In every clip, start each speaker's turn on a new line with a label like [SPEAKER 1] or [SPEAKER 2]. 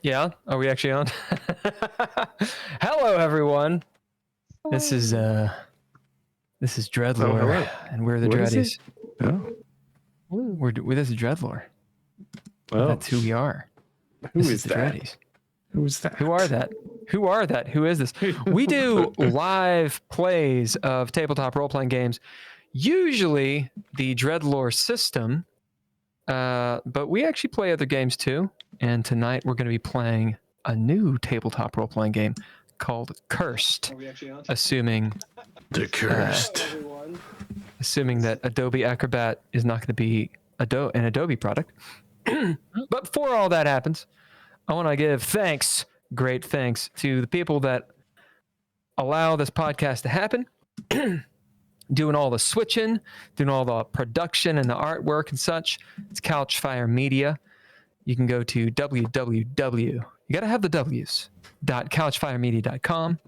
[SPEAKER 1] Yeah, are we actually on? Hello, everyone. This is DreadLore, and we're the Dreadies.
[SPEAKER 2] Oh.
[SPEAKER 1] This is DreadLore.
[SPEAKER 2] Well,
[SPEAKER 1] that's who we are.
[SPEAKER 2] Who
[SPEAKER 1] this
[SPEAKER 2] is
[SPEAKER 1] the
[SPEAKER 2] that?
[SPEAKER 1] Dreadies.
[SPEAKER 2] Who's that?
[SPEAKER 1] Who are that? Who are that? Who is this? We do live plays of tabletop role-playing games, usually the DreadLore system, but we actually play other games too. And tonight we're going to be playing a new tabletop role-playing game called Cursed, assuming
[SPEAKER 2] The Cursed.
[SPEAKER 1] Assuming that Adobe Acrobat is not going to be an Adobe product. But before all that happens, I want to give great thanks to the people that allow this podcast to happen, doing all the switching, doing all the production and the artwork and such. It's Couchfire Media. You can go to www, you got to have the W's, .couchfiremedia.com,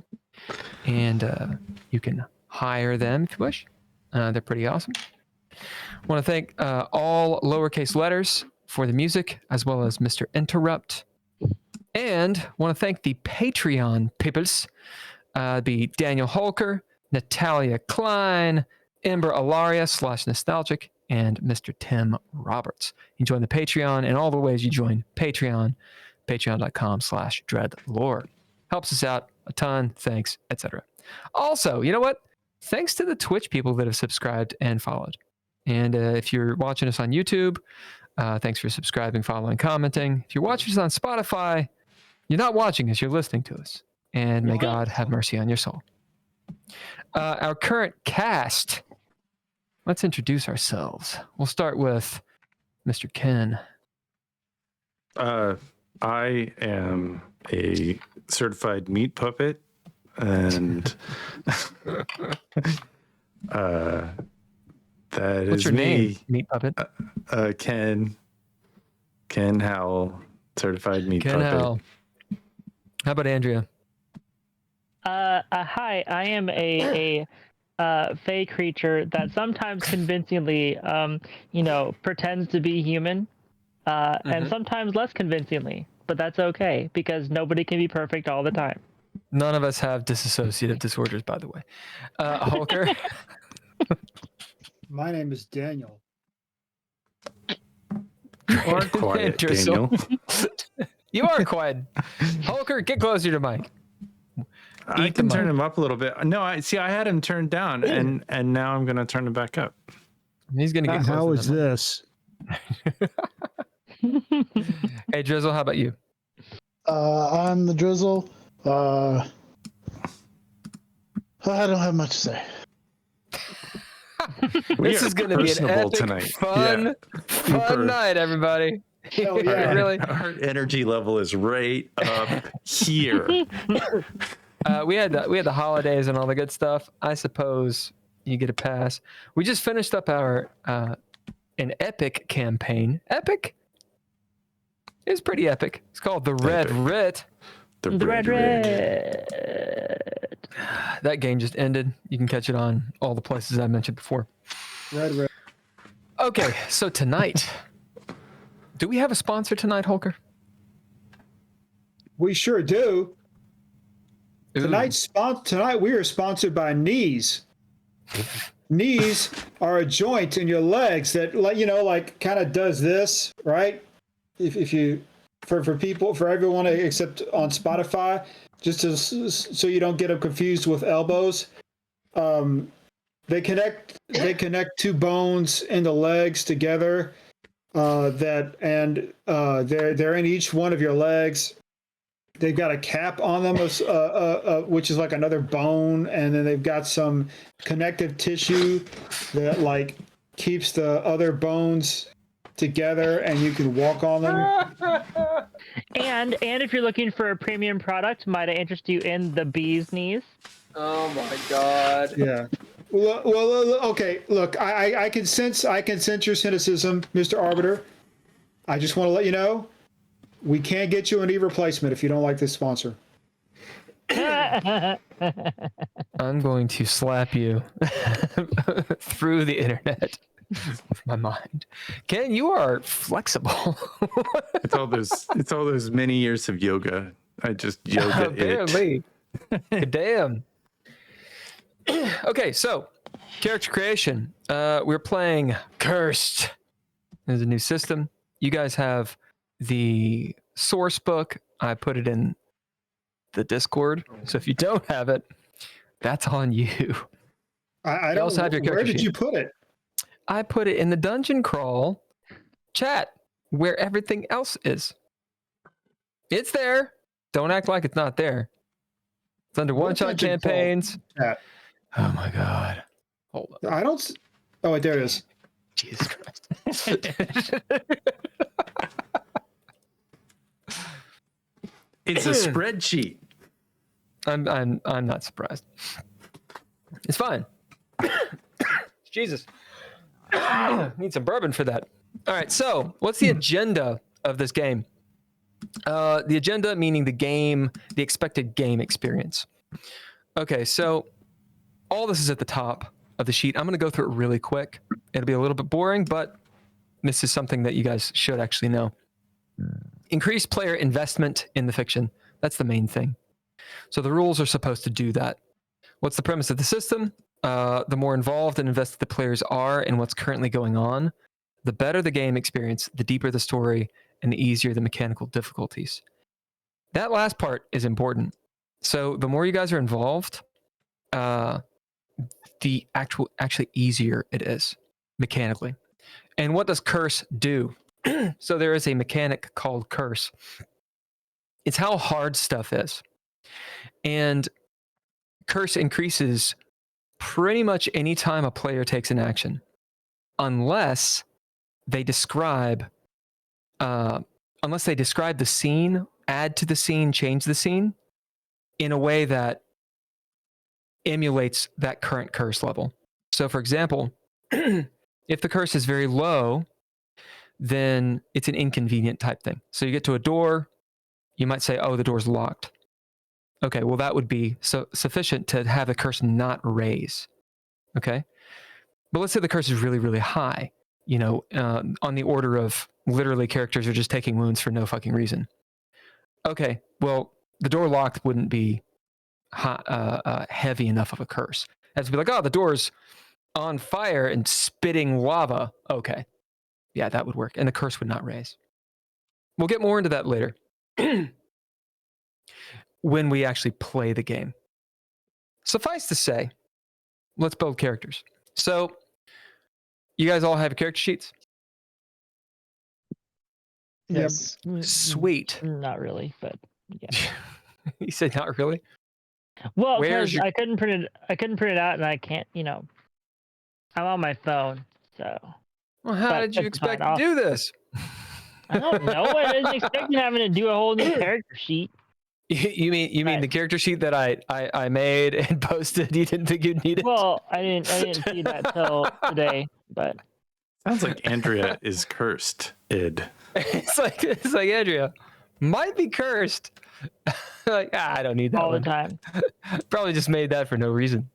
[SPEAKER 1] and you can hire them if you wish. They're pretty awesome. I want to thank all lowercase letters for the music, as well as Mr. Interrupt. And want to thank the Patreon peoples, be Daniel Holker, Natalia Cline, Ember Alaria / Nostalgic, and Mr. Tim Roberts. You join the Patreon in all the ways you join Patreon, patreon.com/DreadLore. Helps us out a ton. Thanks, etc. Also, you know what? Thanks to the Twitch people that have subscribed and followed. And if you're watching us on YouTube, thanks for subscribing, following, commenting. If you're watching us on Spotify, you're not watching us, you're listening to us. And may God have mercy on your soul. Our current cast. Let's introduce ourselves. We'll start with Mr. Ken.
[SPEAKER 2] I am a certified meat puppet, and that
[SPEAKER 1] What's
[SPEAKER 2] is
[SPEAKER 1] your
[SPEAKER 2] me.
[SPEAKER 1] name, meat puppet?
[SPEAKER 2] Ken Howl, certified meat
[SPEAKER 1] Ken
[SPEAKER 2] puppet.
[SPEAKER 1] Howl. How about Andrea?
[SPEAKER 3] Hi, I am a fey creature that sometimes convincingly, pretends to be human, and sometimes less convincingly. But that's okay, because nobody can be perfect all the time.
[SPEAKER 1] None of us have dissociative disorders, by the way. Holker?
[SPEAKER 4] My name is Daniel.
[SPEAKER 2] You are quiet, Daniel.
[SPEAKER 1] You are quiet. Holker, get closer to Mike.
[SPEAKER 2] I can turn him up a little bit. No, I had him turned down, and now I'm going to turn him back up.
[SPEAKER 1] He's going to get closer.
[SPEAKER 4] How is this?
[SPEAKER 1] Hey, Drizzle, how about you?
[SPEAKER 5] I'm the Drizzle. I don't have much to say.
[SPEAKER 1] This is going to be an epic,
[SPEAKER 2] tonight.
[SPEAKER 1] fun night, everybody.
[SPEAKER 5] Oh, yeah.
[SPEAKER 1] Really?
[SPEAKER 2] Our energy level is right up here.
[SPEAKER 1] We had the holidays and all the good stuff. I suppose you get a pass. We just finished up our an epic campaign. Epic? It was pretty epic. It's called the Red Writ.
[SPEAKER 2] The
[SPEAKER 3] Red
[SPEAKER 2] Red.
[SPEAKER 1] That game just ended. You can catch it on all the places I mentioned before.
[SPEAKER 4] Red.
[SPEAKER 1] Okay, so tonight, do we have a sponsor tonight, Holker?
[SPEAKER 4] We sure do.
[SPEAKER 1] Ooh.
[SPEAKER 4] Tonight we are sponsored by Knees. Knees are a joint in your legs that, like kind of does this, right? If you, for everyone except on Spotify, just so you don't get them confused with elbows. They connect two bones in the legs together. They're in each one of your legs. They've got a cap on them, which is like another bone, and then they've got some connective tissue that like keeps the other bones together and you can walk on them.
[SPEAKER 3] And if you're looking for a premium product, might I interest you in the bee's knees?
[SPEAKER 1] Oh my god.
[SPEAKER 4] Yeah. Well, okay. Look, I can sense your cynicism, Mr. Arbiter. I just want to let you know, we can't get you a knee replacement if you don't like this sponsor.
[SPEAKER 1] I'm going to slap you through the internet with my mind. Ken, you are flexible.
[SPEAKER 2] It's all those many years of yoga. I just yoga it.
[SPEAKER 1] Apparently. Damn. Okay, so character creation. We're playing Cursed. There's a new system. You guys have the source book. I put it in the Discord. So if you don't have it, that's on you.
[SPEAKER 4] I
[SPEAKER 1] You
[SPEAKER 4] don't.
[SPEAKER 1] also have your
[SPEAKER 4] Where
[SPEAKER 1] character
[SPEAKER 4] did
[SPEAKER 1] sheet.
[SPEAKER 4] you put it?
[SPEAKER 1] I put it in the dungeon crawl chat where everything else is. It's there. Don't act like it's not there. It's under one-shot
[SPEAKER 4] dungeon crawl?
[SPEAKER 1] campaigns.
[SPEAKER 4] Chat.
[SPEAKER 1] Oh my god. Hold on.
[SPEAKER 4] I don't. Oh, wait, there it is.
[SPEAKER 1] Jesus Christ.
[SPEAKER 2] It's a spreadsheet.
[SPEAKER 1] I'm not surprised. It's fine. Jesus. Need some bourbon for that. All right, so what's the agenda of this game? The agenda meaning the game, the expected game experience. Okay, so all this is at the top of the sheet. I'm going to go through it really quick. It'll be a little bit boring, but this is something that you guys should actually know. Increase player investment in the fiction. That's the main thing. So the rules are supposed to do that. What's the premise of the system? The more involved and invested the players are in what's currently going on, the better the game experience, the deeper the story, and the easier the mechanical difficulties. That last part is important. So the more you guys are involved, the actually easier it is mechanically. And what does curse do? So there is a mechanic called curse. It's how hard stuff is. And curse increases pretty much any time a player takes an action, unless they describe the scene, add to the scene, change the scene in a way that emulates that current curse level. So for example, if the curse is very low, then it's an inconvenient type thing. So you get to a door, you might say, oh, the door's locked. Okay, well, that would be sufficient to have the curse not raise. Okay? But let's say the curse is really, really high, on the order of literally characters are just taking wounds for no fucking reason. Okay, well, the door locked wouldn't be heavy enough of a curse. It has to be like, oh, the door's on fire and spitting lava. Okay. Yeah, that would work. And the curse would not raise. We'll get more into that later when we actually play the game. Suffice to say, let's build characters. So, you guys all have character sheets?
[SPEAKER 5] Yes.
[SPEAKER 1] Sweet.
[SPEAKER 3] Not really, but yeah.
[SPEAKER 1] You said not really?
[SPEAKER 3] Well,
[SPEAKER 1] Where's
[SPEAKER 3] because
[SPEAKER 1] your-
[SPEAKER 3] I couldn't print it out, and I can't. I'm on my phone, so
[SPEAKER 1] Well, how
[SPEAKER 3] But
[SPEAKER 1] did you
[SPEAKER 3] it's
[SPEAKER 1] expect
[SPEAKER 3] fine.
[SPEAKER 1] to do this?
[SPEAKER 3] I don't know. I didn't expect having to do a whole new character sheet.
[SPEAKER 1] You mean
[SPEAKER 3] Right.
[SPEAKER 1] the character sheet that I made and posted? You didn't think you'd need it?
[SPEAKER 3] Well, I didn't see that till today, but
[SPEAKER 2] Sounds like Andrea is cursed.
[SPEAKER 1] It's like Andrea might be cursed. Like, I don't need that
[SPEAKER 3] all the
[SPEAKER 1] one.
[SPEAKER 3] time.
[SPEAKER 1] Probably just made that for no reason.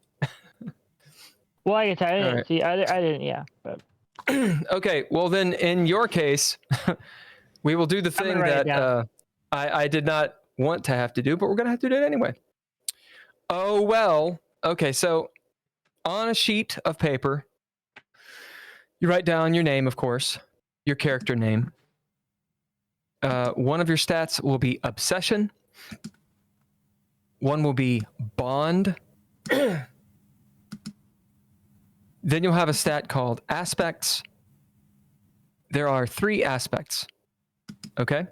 [SPEAKER 3] Well, I guess I didn't
[SPEAKER 1] Alright.
[SPEAKER 3] see. I didn't. Yeah, but
[SPEAKER 1] Okay, well then, in your case, we will do the
[SPEAKER 3] gonna
[SPEAKER 1] thing
[SPEAKER 3] write it
[SPEAKER 1] that
[SPEAKER 3] down.
[SPEAKER 1] I did not want to have to do, but we're gonna have to do it anyway. Oh well. Okay, so on a sheet of paper, you write down your name, of course, your character name. One of your stats will be obsession. One will be bond. Then you'll have a stat called aspects. There are 3 aspects. Okay?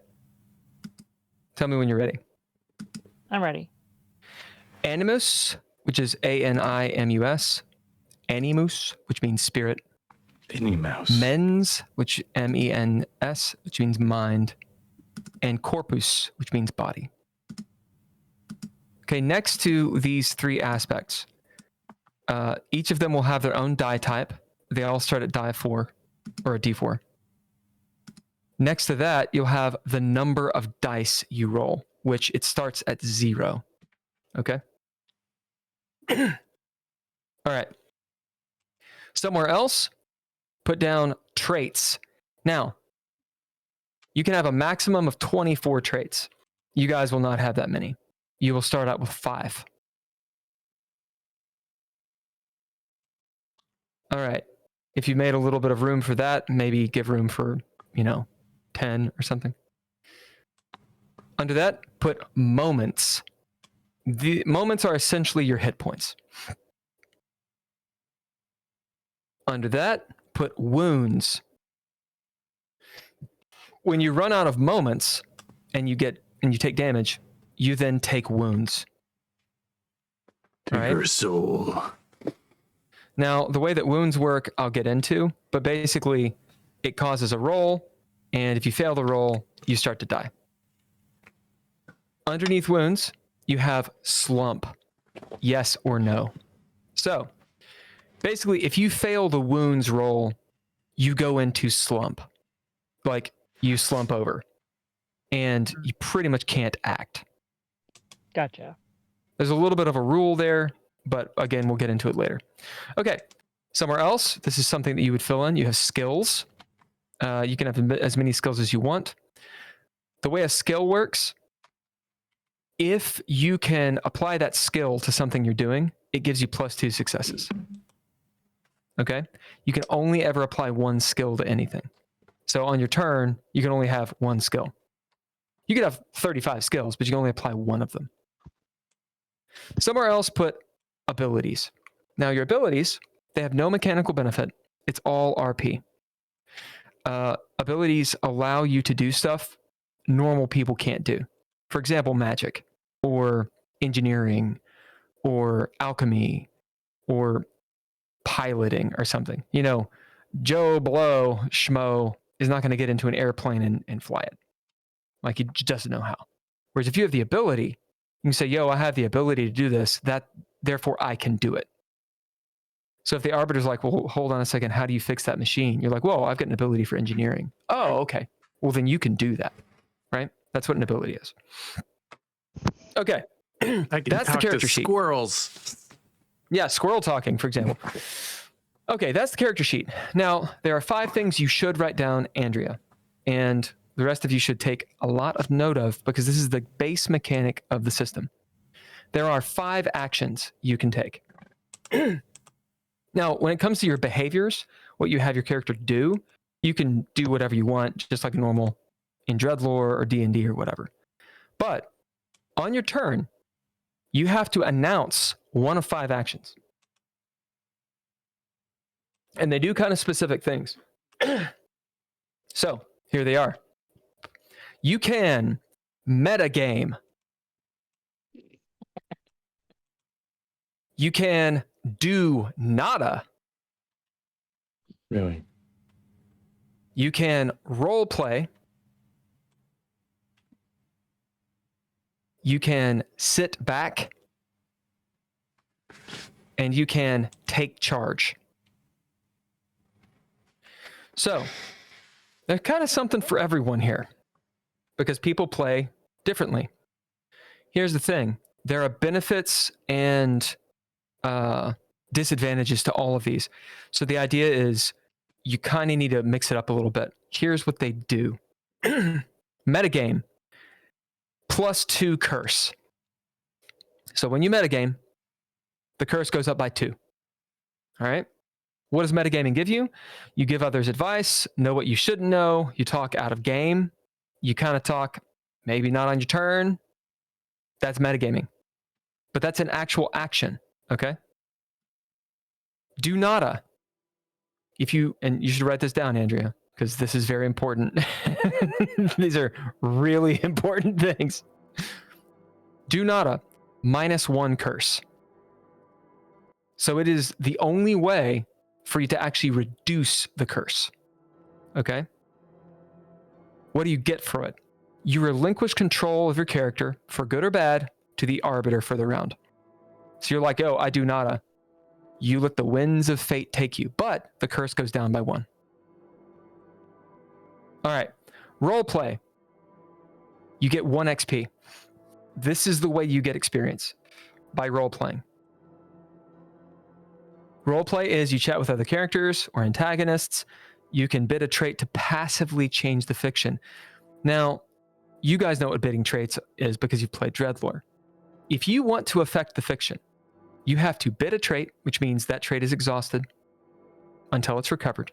[SPEAKER 1] Tell me when you're ready.
[SPEAKER 3] I'm ready.
[SPEAKER 1] Animus, which is Animus. Animus, which means spirit.
[SPEAKER 2] Minnie Mouse.
[SPEAKER 1] Mens, which MENS, which means mind, and corpus, which means body. Okay, next to these three aspects, each of them will have their own die type. They all start at die 4 or a D4. Next to that, you'll have the number of dice you roll, which it starts at 0. Okay? All right. Somewhere else, put down traits. Now, you can have a maximum of 24 traits. You guys will not have that many. You will start out with 5. All right. If you made a little bit of room for that, maybe give room for, 10 or something. Under that, put moments. The moments are essentially your hit points. Under that, put wounds. When you run out of moments and you take damage, you then take wounds.
[SPEAKER 2] To
[SPEAKER 1] All
[SPEAKER 2] your
[SPEAKER 1] right?
[SPEAKER 2] soul.
[SPEAKER 1] Now, the way that wounds work, I'll get into, but basically, it causes a roll, and if you fail the roll, you start to die. Underneath wounds, you have slump, yes or no. So, basically, if you fail the wounds roll, you go into slump. Like, you slump over, and you pretty much can't act.
[SPEAKER 3] Gotcha.
[SPEAKER 1] There's a little bit of a rule there, but again, we'll get into it later. Okay, somewhere else, this is something that you would fill in. You have skills. You can have as many skills as you want. The way a skill works, if you can apply that skill to something you're doing, it gives you +2 successes. Okay? You can only ever apply one skill to anything. So on your turn, you can only have one skill. You could have 35 skills, but you can only apply one of them. Somewhere else, put abilities. Now, your abilities, they have no mechanical benefit. It's all RP. Abilities allow you to do stuff normal people can't do. For example, magic, or engineering, or alchemy, or piloting, or something. Joe Blow, Schmo, is not going to get into an airplane and fly it. Like, he just doesn't know how. Whereas if you have the ability, you can say, yo, I have the ability to do this, therefore I can do it. So if the arbiter's like, well, hold on a second, how do you fix that machine? You're like, whoa, I've got an ability for engineering. Oh, okay. Well, then you can do that, right? That's what an ability is. Okay. That's the character sheet.
[SPEAKER 2] Squirrels.
[SPEAKER 1] Yeah, squirrel talking, for example. Okay, that's the character sheet. Now, there are 5 things you should write down, Andrea, and the rest of you should take a lot of note of, because this is the base mechanic of the system. There are 5 actions you can take. Now, when it comes to your behaviors, what you have your character do, you can do whatever you want, just like normal in DreadLore or D&D or whatever. But on your turn, you have to announce one of 5 actions. And they do kind of specific things. So, here they are. You can metagame. You can do nada.
[SPEAKER 2] Really?
[SPEAKER 1] You can role play. You can sit back. And you can take charge. So, there's kind of something for everyone here, because people play differently. Here's the thing. There are benefits and disadvantages to all of these. So the idea is you kind of need to mix it up a little bit. Here's what they do. Metagame, +2 curse. So when you metagame, the curse goes up by 2. All right? What does metagaming give you? You give others advice, know what you shouldn't know, you talk out of game, you kind of talk maybe not on your turn. That's metagaming. But that's an actual action, okay? Do nada. And you should write this down, Andrea, because this is very important. These are really important things. Do nada, -1 curse. So it is the only way for you to actually reduce the curse. Okay? What do you get for it? You relinquish control of your character, for good or bad, to the arbiter for the round. So you're like, oh, I do nada. You let the winds of fate take you, but the curse goes down by 1. All right, role play. You get 1 XP. This is the way you get experience, by role playing. Role play is you chat with other characters or antagonists. You can bid a trait to passively change the fiction. Now, you guys know what bidding traits is because you've played DreadLore. If you want to affect the fiction, you have to bid a trait, which means that trait is exhausted until it's recovered,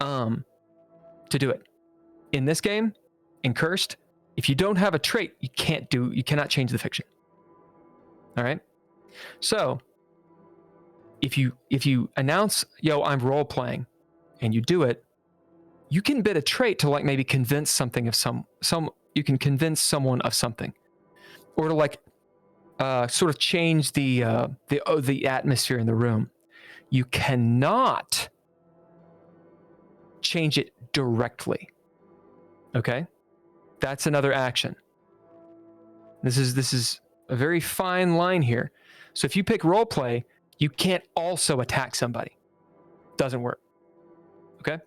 [SPEAKER 1] to do it. In this game, in Cursed, if you don't have a trait, you cannot change the fiction. All right? So, if you announce, yo, I'm role playing, and you do it, you can bid a trait to like maybe convince something of you can convince someone of something, or to like sort of change the atmosphere in the room. You cannot change it directly. Okay, that's another action. This is a very fine line here. So if you pick role play, you can't also attack somebody. Doesn't work. Okay?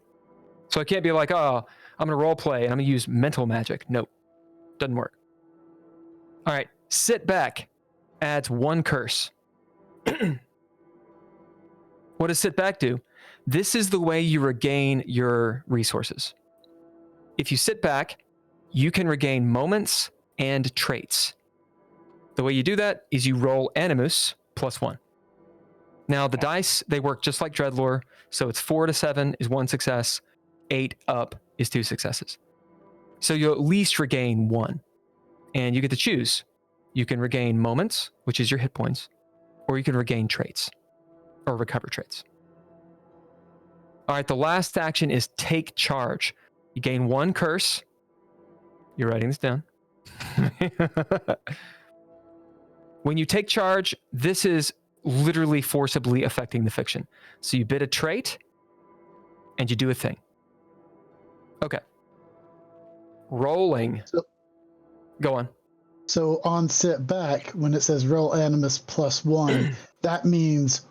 [SPEAKER 1] So I can't be like, oh, I'm going to role play and I'm going to use mental magic. Nope. Doesn't work. All right. Sit back adds 1 curse. What does sit back do? This is the way you regain your resources. If you sit back, you can regain moments and traits. The way you do that is you roll Animus +1. Now, the dice, they work just like DreadLore. So it's 4 to 7 is 1 success. 8 up is 2 successes. So you'll at least regain 1. And you get to choose. You can regain moments, which is your hit points, or you can regain traits or recover traits. All right, the last action is take charge. You gain 1 curse. You're writing this down. When you take charge, this is literally forcibly affecting the fiction. So you bid a trait and you do a thing. Okay. Rolling. Go on.
[SPEAKER 5] So on sit back, when it says roll Animus +1, that means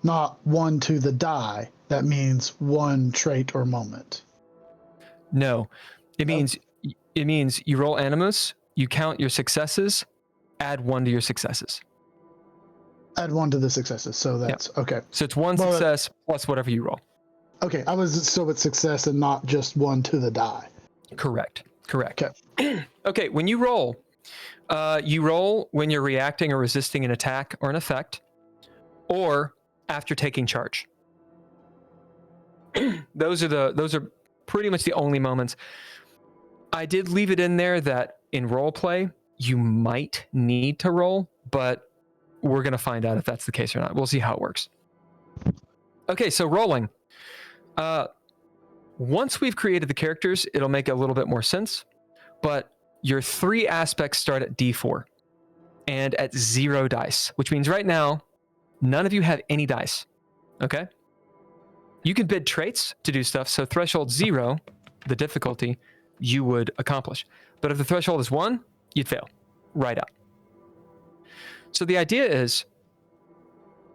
[SPEAKER 5] not 1 to the die. That means 1 trait or moment.
[SPEAKER 1] No. It means you roll Animus, you count your successes, add 1 to your successes.
[SPEAKER 5] Add 1 to the successes. So that's okay.
[SPEAKER 1] So it's 1 success plus whatever you roll.
[SPEAKER 5] Okay, I was so it's success and not just 1 to the die.
[SPEAKER 1] Correct.
[SPEAKER 5] Okay.
[SPEAKER 1] Okay, when you roll when you're reacting or resisting an attack or an effect, or after taking charge. Those are pretty much the only moments. I did leave it in there that in role play you might need to roll, but we're going to find out if that's the case or not. We'll see how it works. Okay, so rolling. Once we've created the characters, it'll make a little bit more sense, but your 3 aspects start at D4 and at 0 dice, which means right now, none of you have any dice. Okay? You can bid traits to do stuff. So threshold 0, the difficulty, you would accomplish. But if the threshold is 1, you'd fail right out. So the idea is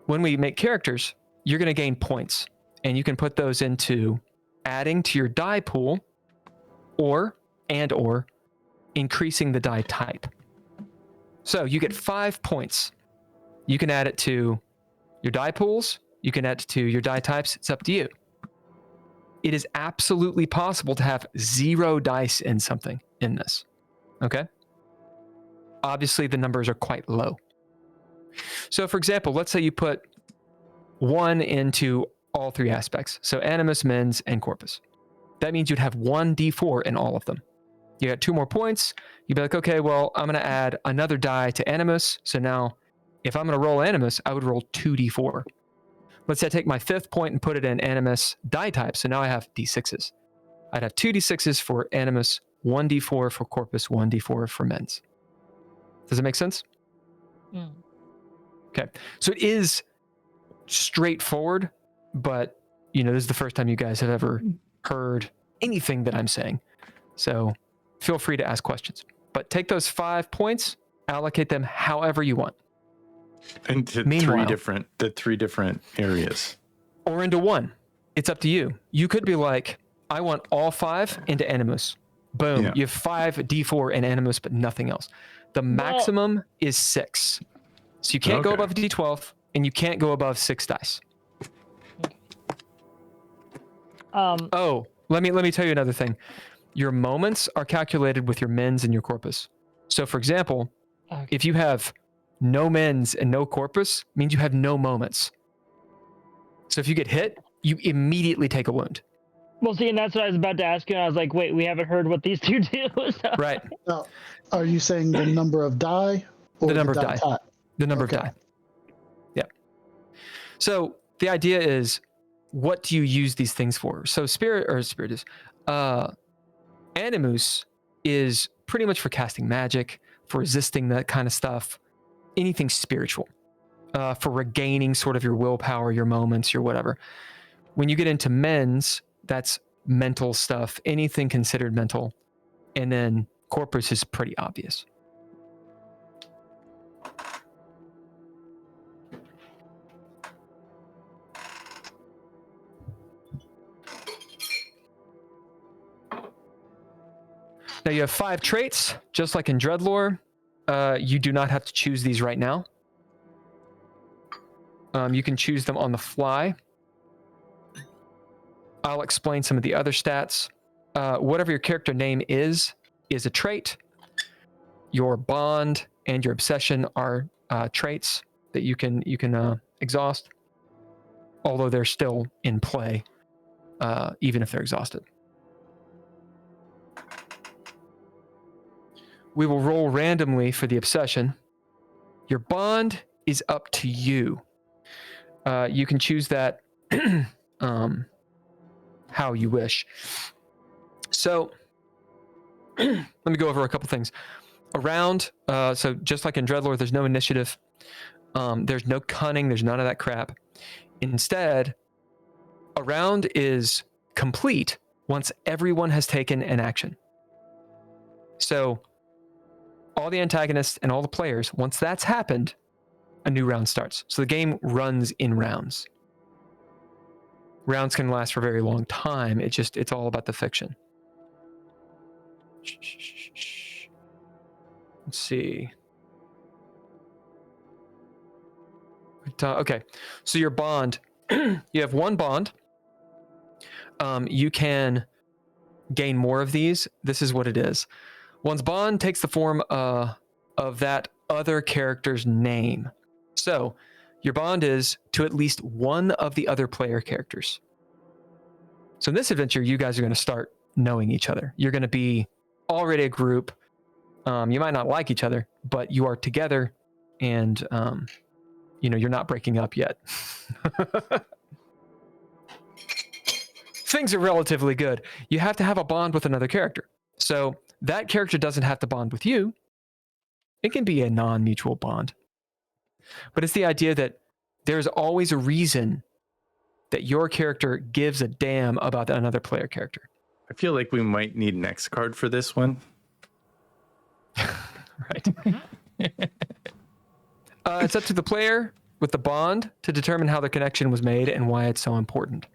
[SPEAKER 1] when we make characters, you're going to gain points, and you can put those into adding to your die pool or increasing the die type. So you get 5 points. You can add it to your die pools. You can add it to your die types. It's up to you. It is absolutely possible to have 0 dice in something in this. Okay? Obviously, the numbers are quite low. So for example, let's say you put 1 into all 3 aspects. So Animus, Mens, and Corpus. That means you'd have 1 D4 in all of them. You got 2 more points. You'd be like, okay, well, I'm going to add another die to Animus. So now, if I'm going to roll Animus, I would roll 2 D4. Let's say I take my 5th point and put it in Animus die type. So now I have D6s. I'd have 2 D6s for Animus, 1 D4 for Corpus, 1 D4 for Mens. Does it make sense?
[SPEAKER 3] Mm.
[SPEAKER 1] Okay. So it is straightforward, but this is the first time you guys have ever heard anything that I'm saying. So feel free to ask questions. But take those 5 points, allocate them however you want.
[SPEAKER 2] Into
[SPEAKER 1] Meanwhile,
[SPEAKER 2] three different areas.
[SPEAKER 1] Or into one. It's up to you. You could be like, I want all 5 into Animus. Boom.
[SPEAKER 2] Yeah.
[SPEAKER 1] You have 5 D4 in Animus, but nothing else. The maximum is 6. So you can't go above D12, and you can't go above 6 dice. Let me tell you another thing. Your moments are calculated with your mens and your corpus. So for example, if you have no mens and no corpus, it means you have no moments. So if you get hit, you immediately take a wound.
[SPEAKER 3] Well, see, and that's what I was about to ask you, and I was like, wait, we haven't heard what these two do. So.
[SPEAKER 1] Right.
[SPEAKER 5] Now, are you saying the number of die? Or
[SPEAKER 1] The number of die.
[SPEAKER 5] type?
[SPEAKER 1] The number of die. Yeah. So the idea is, what do you use these things for? So Animus is pretty much for casting magic, for resisting that kind of stuff, anything spiritual, for regaining sort of your willpower, your moments, your whatever. When you get into mens, that's mental stuff, anything considered mental. And then corpus is pretty obvious. Now you have 5 traits, just like in DreadLore. You do not have to choose these right now. You can choose them on the fly. I'll explain some of the other stats. Whatever your character name is a trait. Your bond and your obsession are traits that you can exhaust, although they're still in play, even if they're exhausted. We will roll randomly for the obsession. Your bond is up to you. You can choose that how you wish. So let me go over a couple things. Around, so just like in DreadLore, there's no initiative. There's no cunning. There's none of that crap. Instead, a round is complete once everyone has taken an action. So all the antagonists and all the players, once that's happened, a new round starts. So the game runs in rounds. Rounds can last for a very long time. It's all about the fiction. Let's see. Okay, so your bond, you have 1 bond. You can gain more of these. This is what it is. One's bond takes the form of that other character's name. So your bond is to at least one of the other player characters. So in this adventure, you guys are going to start knowing each other. You're going to be already a group. You might not like each other, but you are together, and you're not breaking up yet. Things are relatively good. You have to have a bond with another character. So that character doesn't have to bond with you. It can be a non-mutual bond. But it's the idea that there's always a reason that your character gives a damn about another player character.
[SPEAKER 2] I feel like we might need an X card for this one.
[SPEAKER 1] Right. It's up to the player with the bond to determine how the connection was made and why it's so important.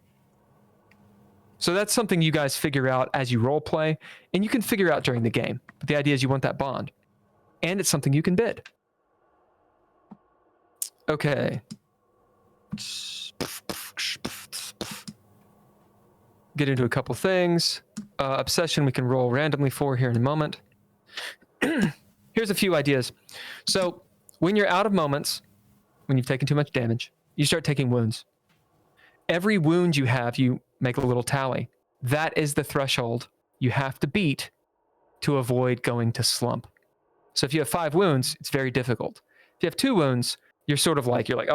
[SPEAKER 1] So that's something you guys figure out as you role play, and you can figure out during the game. But the idea is you want that bond, and it's something you can bid. Okay. Get into a couple things. Obsession we can roll randomly for here in a moment. Here's a few ideas. So when you're out of moments, when you've taken too much damage, you start taking wounds. Every wound you have, you make a little tally. That is the threshold you have to beat to avoid going to slump. So if you have 5 wounds, it's very difficult. If you have 2 wounds, you're like,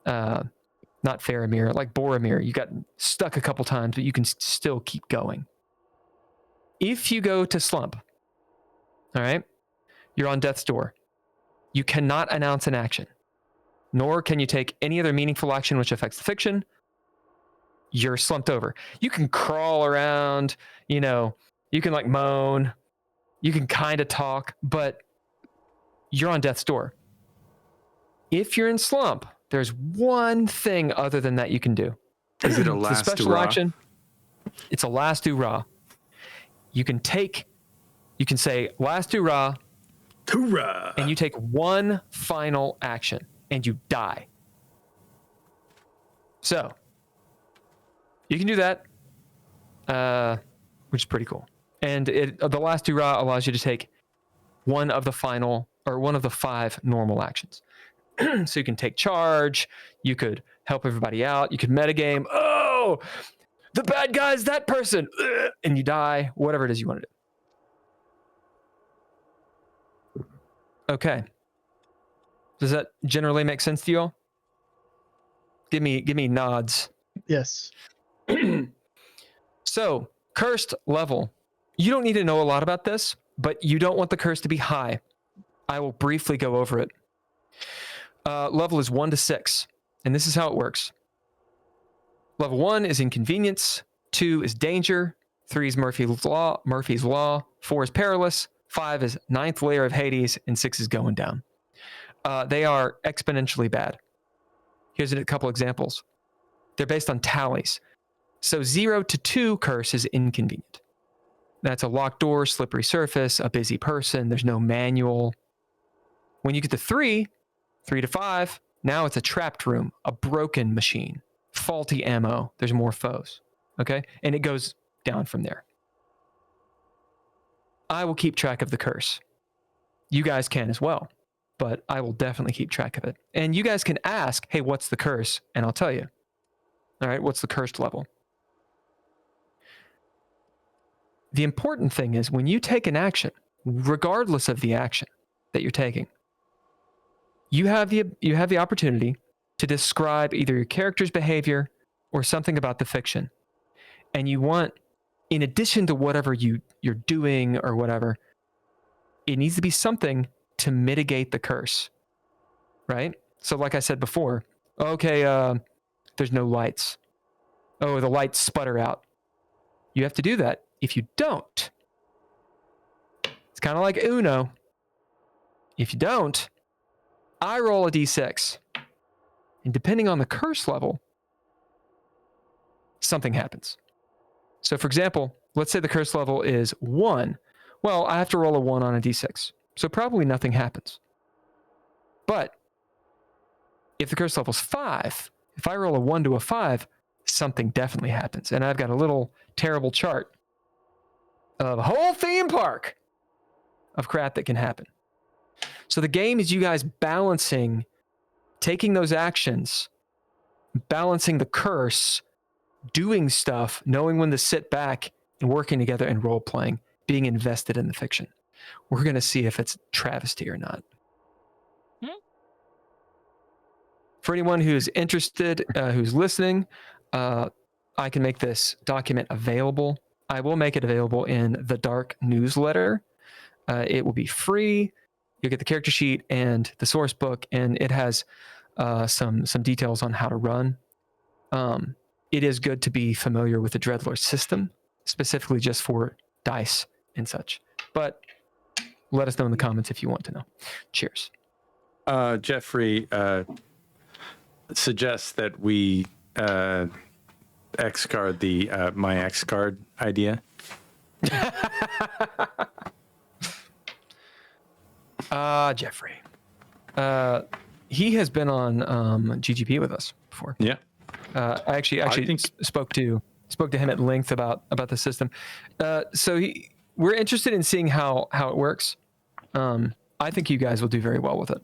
[SPEAKER 1] not Faramir, like Boromir. You got stuck a couple times, but you can still keep going. If you go to slump, all right, you're on death's door. You cannot announce an action. nor can you take any other meaningful action which affects the fiction. You're slumped over. You can crawl around, you can like moan, you can kind of talk, but you're on death's door. If you're in slump, there's one thing other than that you can do.
[SPEAKER 2] Is it a last
[SPEAKER 1] special
[SPEAKER 2] hurrah?
[SPEAKER 1] action? It's a last hurrah. You can say last hurrah,
[SPEAKER 2] Hoorah!
[SPEAKER 1] and you take one final action and you die. So you can do that, which is pretty cool. And the last hurrah allows you to take one of the 5 normal actions. So you can take charge, you could help everybody out, you could metagame, oh, the bad guy's that person, and you die, whatever it is you want to do. Okay. Does that generally make sense to you all? Give me nods.
[SPEAKER 5] Yes.
[SPEAKER 1] So, cursed level. You don't need to know a lot about this, but you don't want the curse to be high. I will briefly go over it. Level is 1 to 6, and this is how it works. Level 1 is inconvenience, 2 is danger, 3 is Murphy's Law, 4 is perilous, 5 is 9th layer of Hades, and 6 is going down. They are exponentially bad. Here's a couple examples. They're based on tallies. So 0 to 2 curse is inconvenient. That's a locked door, slippery surface, a busy person, there's no manual. When you get to 3 to 5, now it's a trapped room, a broken machine, faulty ammo, there's more foes, okay? And it goes down from there. I will keep track of the curse. You guys can as well, but I will definitely keep track of it. And you guys can ask, hey, what's the curse? And I'll tell you. All right, what's the cursed level? The important thing is when you take an action, regardless of the action that you're taking, you have the opportunity to describe either your character's behavior or something about the fiction. And you want, in addition to whatever you're doing or whatever, it needs to be something to mitigate the curse, right? So like I said before, okay, there's no lights. Oh, the lights sputter out. You have to do that. If you don't, it's kind of like Uno. If you don't, I roll a d6. And depending on the curse level, something happens. So for example, let's say the curse level is 1. Well, I have to roll a 1 on a d6. So probably nothing happens. But if the curse level is 5, if I roll a 1 to a 5, something definitely happens. And I've got a little terrible chart of a whole theme park of crap that can happen. So the game is you guys balancing, taking those actions, balancing the curse, doing stuff, knowing when to sit back and working together and role playing, being invested in the fiction. We're going to see if it's travesty or not. For anyone who's interested, who's listening, I can make this document available. I will make it available in the Dark newsletter. It will be free. You'll get the character sheet and the source book, and it has some details on how to run. It is good to be familiar with the DreadLore system, specifically just for dice and such. But let us know in the comments if you want to know. Cheers.
[SPEAKER 2] Jeffrey suggests that we X-card the my X-card idea.
[SPEAKER 1] Jeffrey. He has been on GGP with us before.
[SPEAKER 2] Yeah.
[SPEAKER 1] I actually spoke to him at length about the system. So we're interested in seeing how it works. I think you guys will do very well with it.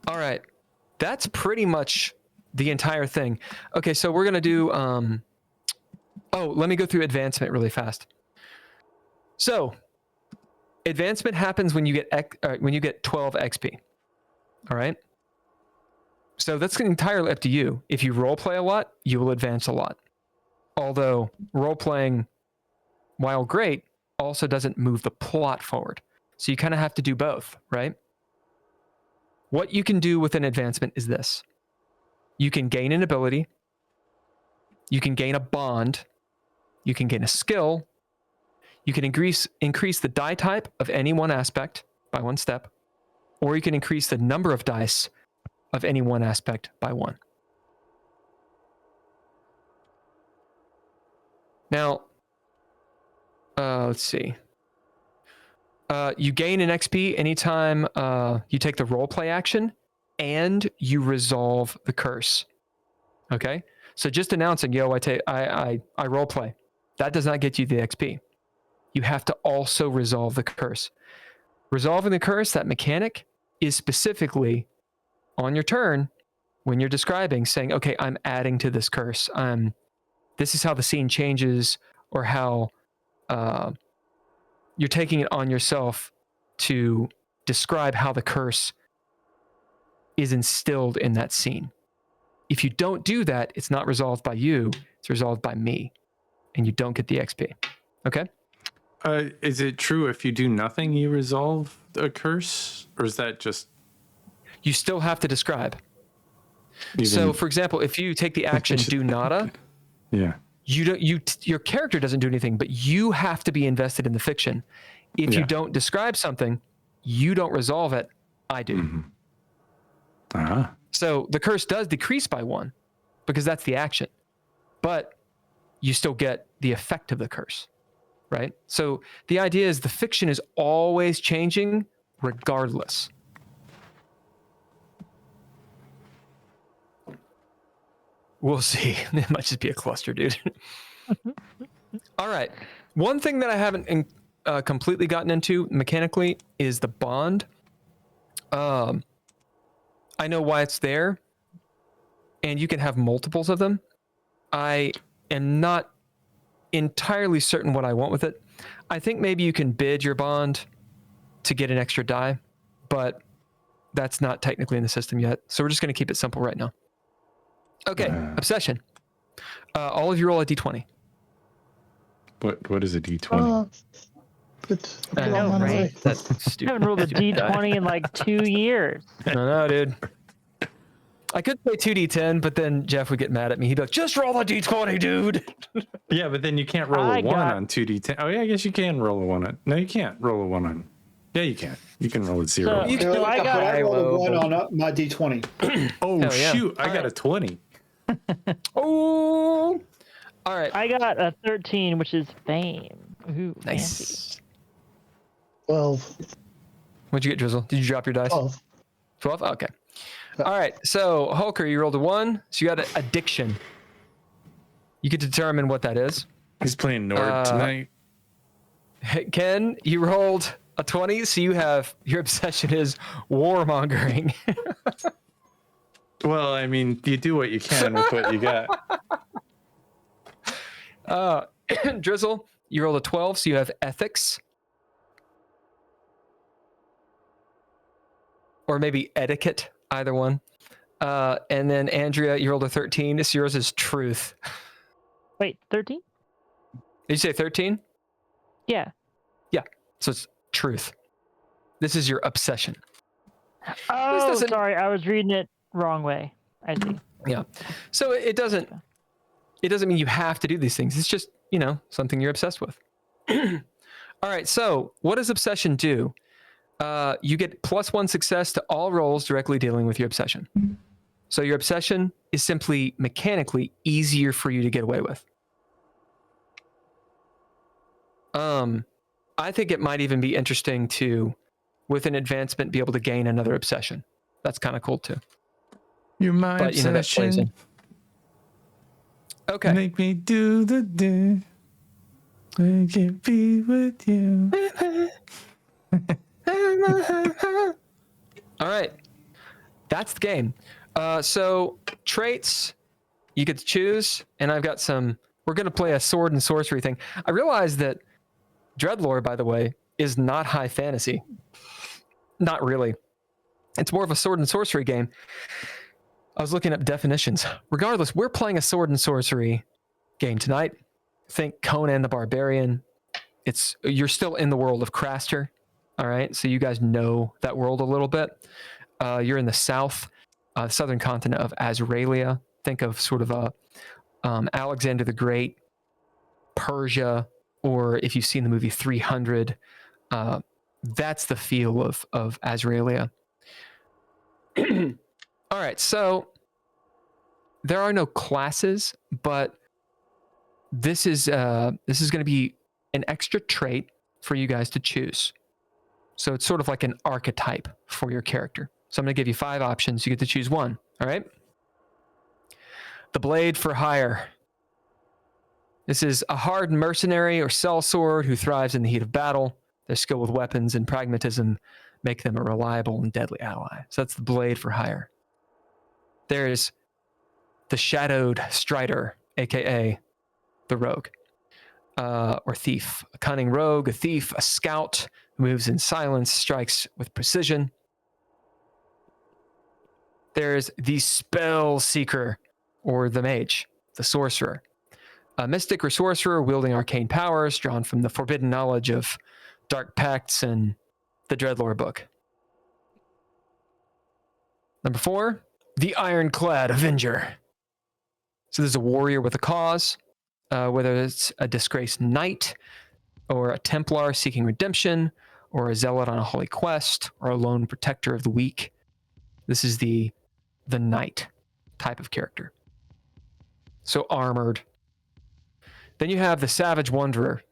[SPEAKER 1] All right. That's pretty much the entire thing. Okay, so we're going to do... let me go through advancement really fast. So, advancement happens when you get 12 XP. All right? So that's entirely up to you. If you roleplay a lot, you will advance a lot. Although roleplaying, while great, also doesn't move the plot forward. So you kind of have to do both, right? What you can do with an advancement is this. You can gain an ability. You can gain a bond. You can gain a skill. You can increase the die type of any one aspect by 1 step, or you can increase the number of dice of any one aspect by 1. Now, let's see. You gain an XP anytime you take the roleplay action and you resolve the curse. Okay? So just announcing, yo, I roleplay. That does not get you the XP. You have to also resolve the curse. Resolving the curse, that mechanic, is specifically on your turn when you're describing, saying, okay, I'm adding to this curse. This is how the scene changes, or how you're taking it on yourself to describe how the curse is instilled in that scene. If you don't do that, it's not resolved by you, it's resolved by me, and you don't get the XP. Okay?
[SPEAKER 2] Is it true if you do nothing, you resolve a curse? Or is that just...
[SPEAKER 1] You still have to describe.
[SPEAKER 2] Even...
[SPEAKER 1] So, for example, if you take the action do nada,
[SPEAKER 2] yeah,
[SPEAKER 1] your character doesn't do anything, but you have to be invested in the fiction. If you don't describe something, you don't resolve it, I do.
[SPEAKER 2] Mm-hmm. Uh-huh.
[SPEAKER 1] So the curse does decrease by 1 because that's the action, but you still get the effect of the curse, right? So the idea is the fiction is always changing regardless. We'll see. It might just be a cluster, dude. All right. One thing that I haven't completely gotten into mechanically is the bond. I know why it's there, and you can have multiples of them. I am not entirely certain what I want with it. I think maybe you can bid your bond to get an extra die, but that's not technically in the system yet. So we're just going to keep it simple right now. Okay, obsession. All of you roll a d20.
[SPEAKER 2] What is a d20?
[SPEAKER 3] I know, right?
[SPEAKER 1] That's stupid.
[SPEAKER 3] I haven't rolled a d20 in like 2 years.
[SPEAKER 1] No, dude. I could say 2d10, but then Jeff would get mad at me. He'd be like, just roll a d20, dude.
[SPEAKER 2] Yeah, but then you can't roll a 1 on 2d10. Oh, yeah, I guess you can roll a 1 on... No, you can't roll a 1 on... Yeah, you can. You can roll a 0.
[SPEAKER 3] So
[SPEAKER 4] I rolled a 1 on my d20.
[SPEAKER 2] Oh,
[SPEAKER 1] yeah.
[SPEAKER 2] shoot. I got a 20.
[SPEAKER 1] Oh. All right.
[SPEAKER 3] I got a 13, which is fame. Ooh,
[SPEAKER 1] Nice.
[SPEAKER 3] fancy.
[SPEAKER 5] 12.
[SPEAKER 1] What'd you get, Drizzle? Did you drop your dice?
[SPEAKER 5] 12.
[SPEAKER 1] 12? Okay. All right. So, Hulker, you rolled a 1. So you got an addiction. You can determine what that is.
[SPEAKER 2] He's playing Nord tonight.
[SPEAKER 1] Ken, you rolled a 20. So you have, your obsession is warmongering.
[SPEAKER 2] Well, I mean, you do what you can with what you got.
[SPEAKER 1] Drizzle, you rolled a 12. So you have ethics. Or maybe etiquette, either one. And then Andrea, you rolled a 13. So yours is truth.
[SPEAKER 3] Wait, 13?
[SPEAKER 1] Did you say 13?
[SPEAKER 3] Yeah.
[SPEAKER 1] Yeah. So it's truth. This is your obsession.
[SPEAKER 3] Oh, sorry. I was reading it wrong way. I see.
[SPEAKER 1] Yeah. So it doesn't mean you have to do these things. It's just, something you're obsessed with. All right. So what does obsession do? You get +1 success to all rolls directly dealing with your obsession. So your obsession is simply mechanically easier for you to get away with. I think it might even be interesting to, with an advancement, be able to gain another obsession. That's kind of cool too.
[SPEAKER 2] You're my
[SPEAKER 1] But that plays in. Okay.
[SPEAKER 2] Make me do the do. Make it be with you.
[SPEAKER 1] All right. That's the game. So traits, you get to choose, and I've got some. We're going to play a sword and sorcery thing. I realized that DreadLore, by the way, is not high fantasy. Not really. It's more of a sword and sorcery game. I was looking up definitions. Regardless, we're playing a sword and sorcery game tonight. Think Conan the Barbarian. You're still in the world of Craster. All right. So you guys know that world a little bit. You're in the southern continent of Azraelia. Think of sort of a Alexander the Great, Persia, or if you've seen the movie 300, that's the feel of Azraelia. All right, so there are no classes, but this is going to be an extra trait for you guys to choose. So it's sort of like an archetype for your character. So I'm going to give you 5 options. You get to choose one. All right. The Blade for Hire. This is a hardened mercenary or sellsword who thrives in the heat of battle. Their skill with weapons and pragmatism make them a reliable and deadly ally. So that's the Blade for Hire. There's the Shadowed Strider, aka the Rogue, or Thief. A cunning rogue, a thief, a scout who moves in silence, strikes with precision. There's the Spell Seeker, or the Mage, the Sorcerer. A mystic or sorcerer wielding arcane powers drawn from the forbidden knowledge of dark pacts and the DreadLore book. Number 4, the Ironclad Avenger. So there's a warrior with a cause, whether it's a disgraced knight, or a Templar seeking redemption, or a zealot on a holy quest, or a lone protector of the weak. This is the knight type of character. So armored. Then you have the Savage Wanderer,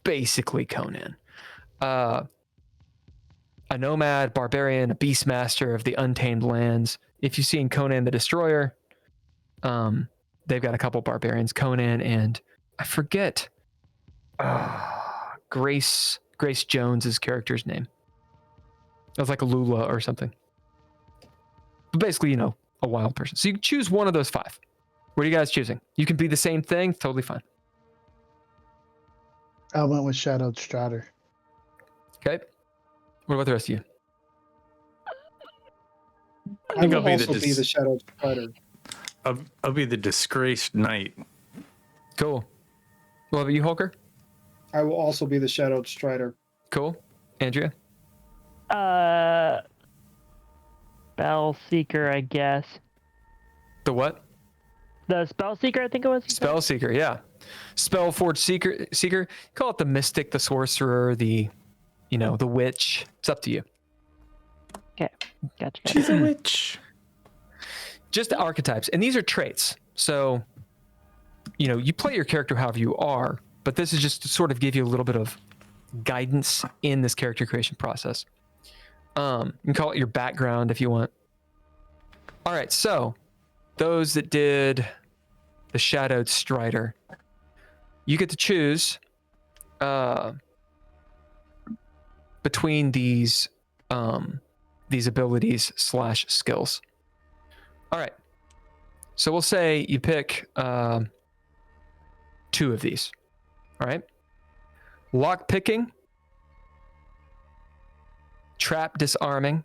[SPEAKER 1] basically Conan. A nomad, barbarian, a beastmaster of the untamed lands. If you've seen Conan the Destroyer, they've got a couple barbarians, Conan and I forget Grace Jones's character's name. It was like a Lula or something. But basically, a wild person. So you choose one of those 5. What are you guys choosing? You can be the same thing, totally fine.
[SPEAKER 5] I went with Shadowed Strider.
[SPEAKER 1] Okay. What about the rest of you?
[SPEAKER 2] I think I'll
[SPEAKER 4] will
[SPEAKER 2] be
[SPEAKER 4] also be the Shadow Spider.
[SPEAKER 2] I'll be the disgraced knight.
[SPEAKER 1] Cool. What about you, Holker?
[SPEAKER 4] I will also be the Shadowed Strider.
[SPEAKER 1] Cool. Andrea?
[SPEAKER 3] Spell Seeker, I guess.
[SPEAKER 1] The what?
[SPEAKER 3] The Spell Seeker, I think it was.
[SPEAKER 1] Spell Seeker, yeah. Spellforge Seeker. Call it the Mystic, the Sorcerer, the Witch. It's up to you.
[SPEAKER 3] Okay, gotcha.
[SPEAKER 2] She's a witch.
[SPEAKER 1] Just the archetypes. And these are traits. So, you play your character however you are, but this is just to sort of give you a little bit of guidance in this character creation process. You can call it your background if you want. All right, so those that did the Shadowed Strider, you get to choose between these abilities / skills. All right, so we'll say you pick 2 of these. All right, lock picking, trap disarming,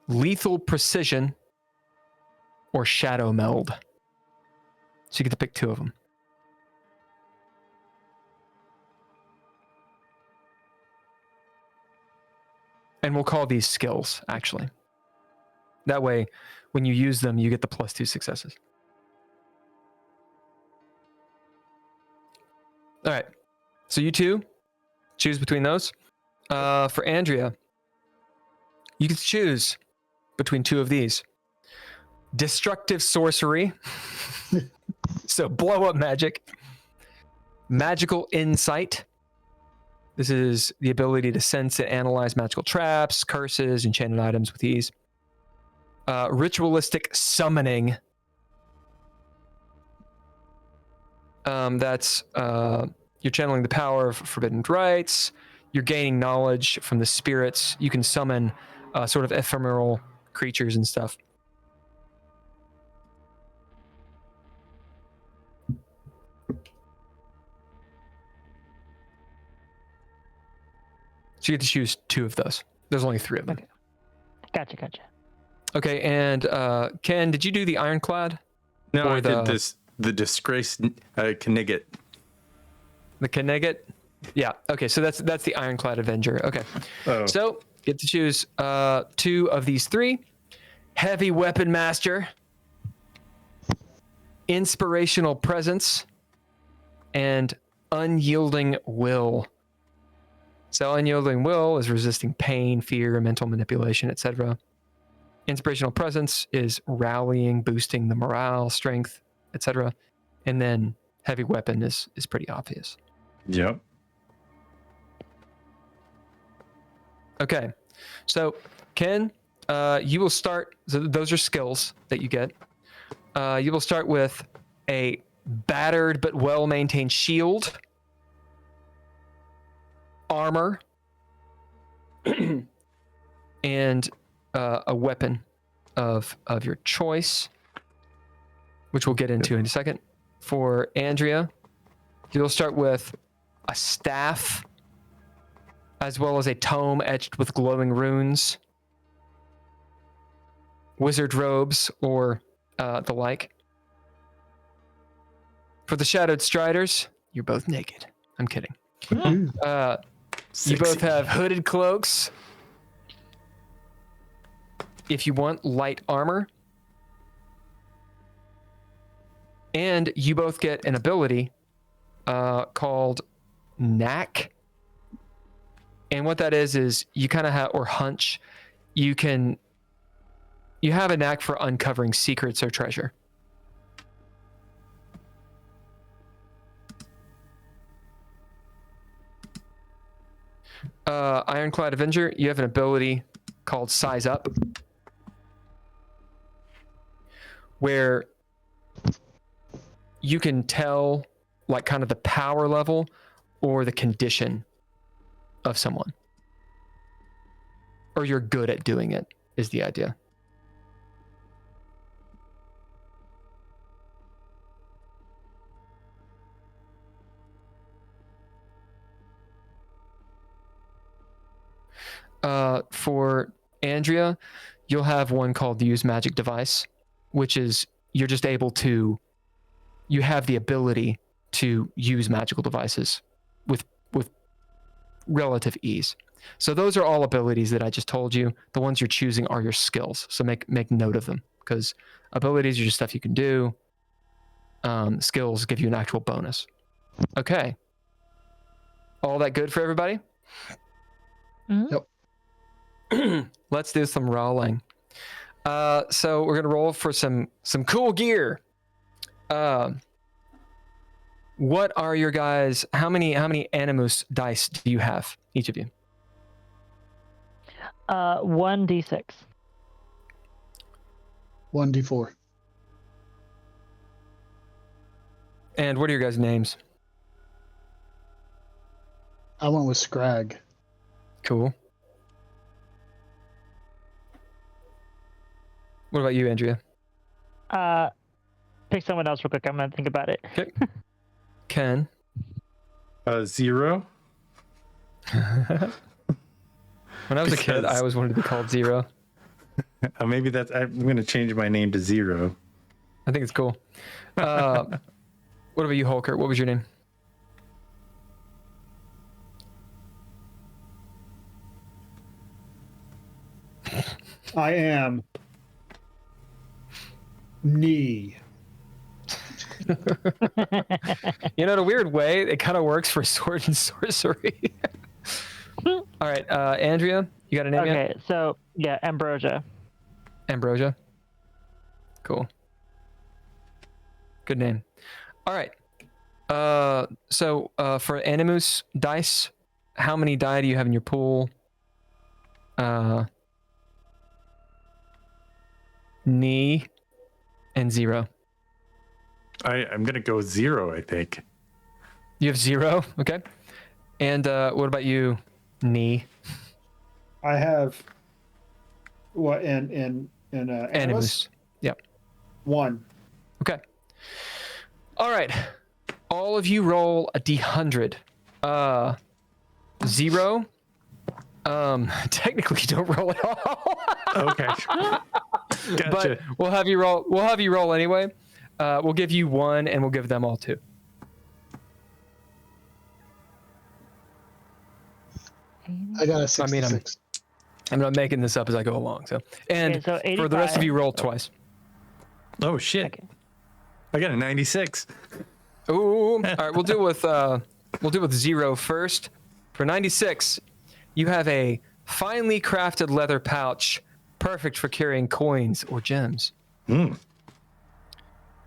[SPEAKER 1] lethal precision, or shadow meld. So you get to pick 2 of them. And we'll call these skills, actually. That way, when you use them, you get the +2 successes. All right. So you 2 choose between those. For Andrea, you can choose between 2 of these. Destructive sorcery. So blow up magic. Magical insight. This is the ability to sense and analyze magical traps, curses, enchanted items with ease. Ritualistic summoning. That's you're channeling the power of forbidden rites. You're gaining knowledge from the spirits. You can summon sort of ephemeral creatures and stuff. So you get to choose 2 of those. There's only 3 of them.
[SPEAKER 3] Gotcha.
[SPEAKER 1] Okay, and Ken, did you do the Ironclad?
[SPEAKER 2] No, I did the disgraced Knigget.
[SPEAKER 1] The Knigget? Yeah. Okay, so that's the Ironclad Avenger. Okay.
[SPEAKER 2] Oh.
[SPEAKER 1] So get to choose 2 of these 3. Heavy Weapon Master, Inspirational Presence, and Unyielding Will. So Unyielding Will is resisting pain, fear, mental manipulation, etc. Inspirational Presence is rallying, boosting the morale, strength, etc. And then Heavy Weapon is pretty obvious.
[SPEAKER 2] Yep.
[SPEAKER 1] Okay, so Ken, you will start. So those are skills that you get. You will start with a battered but well-maintained shield, armor, and a weapon of your choice, which we'll get into in a second. For Andrea, you'll start with a staff, as well as a tome etched with glowing runes, wizard robes, or the like. For the Shadowed Striders, you're both naked. I'm kidding. You both have hooded cloaks. If you want light armor. And you both get an ability called Knack. And what that is you kind of have, or hunch, you have a knack for uncovering secrets or treasure. Ironclad Avenger, you have an ability called Size Up, where you can tell like kind of the power level or the condition of someone. Or you're good at doing it, is the idea. For Andrea, you'll have one called the Use Magic Device, which is you're just able to, you have the ability to use magical devices with relative ease. So those are all abilities that I just told you. The ones you're choosing are your skills. So make note of them, because abilities are just stuff you can do. Skills give you an actual bonus. Okay. All that good for everybody?
[SPEAKER 3] Mm-hmm.
[SPEAKER 5] Yep.
[SPEAKER 1] Let's do some rolling. So we're gonna roll for some cool gear. What are your guys? How many Animus dice do you have, each of you?
[SPEAKER 3] 1d6.
[SPEAKER 5] 1d4.
[SPEAKER 1] And what are your guys' names?
[SPEAKER 5] I went with Scrag.
[SPEAKER 1] Cool. What about you, Andrea?
[SPEAKER 3] Pick someone else real quick. I'm gonna think about it.
[SPEAKER 1] Okay. Ken.
[SPEAKER 2] 0.
[SPEAKER 1] When I was a kid, I always wanted to be called Zero.
[SPEAKER 2] Maybe I'm going to change my name to 0.
[SPEAKER 1] I think it's cool. What about you, Holker? What was your name?
[SPEAKER 4] I am Knee.
[SPEAKER 1] You know, in a weird way, it kind of works for sword and sorcery. All right, Andrea, you got a name yet?
[SPEAKER 3] Okay, so yeah, Ambrosia.
[SPEAKER 1] Ambrosia. Cool. Good name. All right. So for Animus dice, how many die do you have in your pool? Knee and 0.
[SPEAKER 2] I'm going to go 0, I think.
[SPEAKER 1] You have 0? Okay. And what about you, Knee?
[SPEAKER 4] I have what in
[SPEAKER 1] Animus. Yep.
[SPEAKER 4] 1.
[SPEAKER 1] Okay. All right. All of you roll a d100. 0. Technically, you don't roll at all.
[SPEAKER 2] Okay. Gotcha.
[SPEAKER 1] But we'll have you roll. We'll have you roll anyway. We'll give you 1, and we'll give them all 2.
[SPEAKER 5] I got a 66.
[SPEAKER 1] I'm not making this up as I go along. So, and
[SPEAKER 3] Okay, so
[SPEAKER 1] for the rest of
[SPEAKER 3] 85.
[SPEAKER 1] you, roll twice.
[SPEAKER 2] Oh shit!
[SPEAKER 3] Okay.
[SPEAKER 2] I got a 96.
[SPEAKER 1] Ooh. All right, we'll deal with 0 first. For 96, you have a finely crafted leather pouch, perfect for carrying coins or gems.
[SPEAKER 2] Hmm.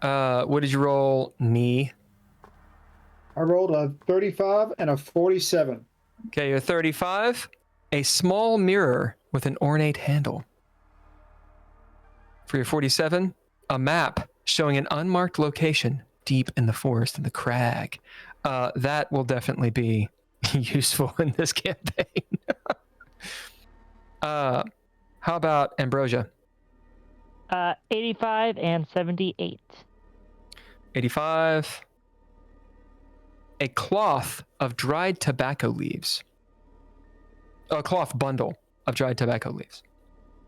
[SPEAKER 1] What did you roll, knee?
[SPEAKER 4] I rolled a 35 and a 47.
[SPEAKER 1] Okay, you're 35. A small mirror with an ornate handle. For your 47, a map showing an unmarked location deep in the forest in the crag. That will definitely be useful in this campaign. How about Ambrosia?
[SPEAKER 3] 85 and 78.
[SPEAKER 1] 85. A cloth of dried tobacco leaves. A cloth bundle of dried tobacco leaves.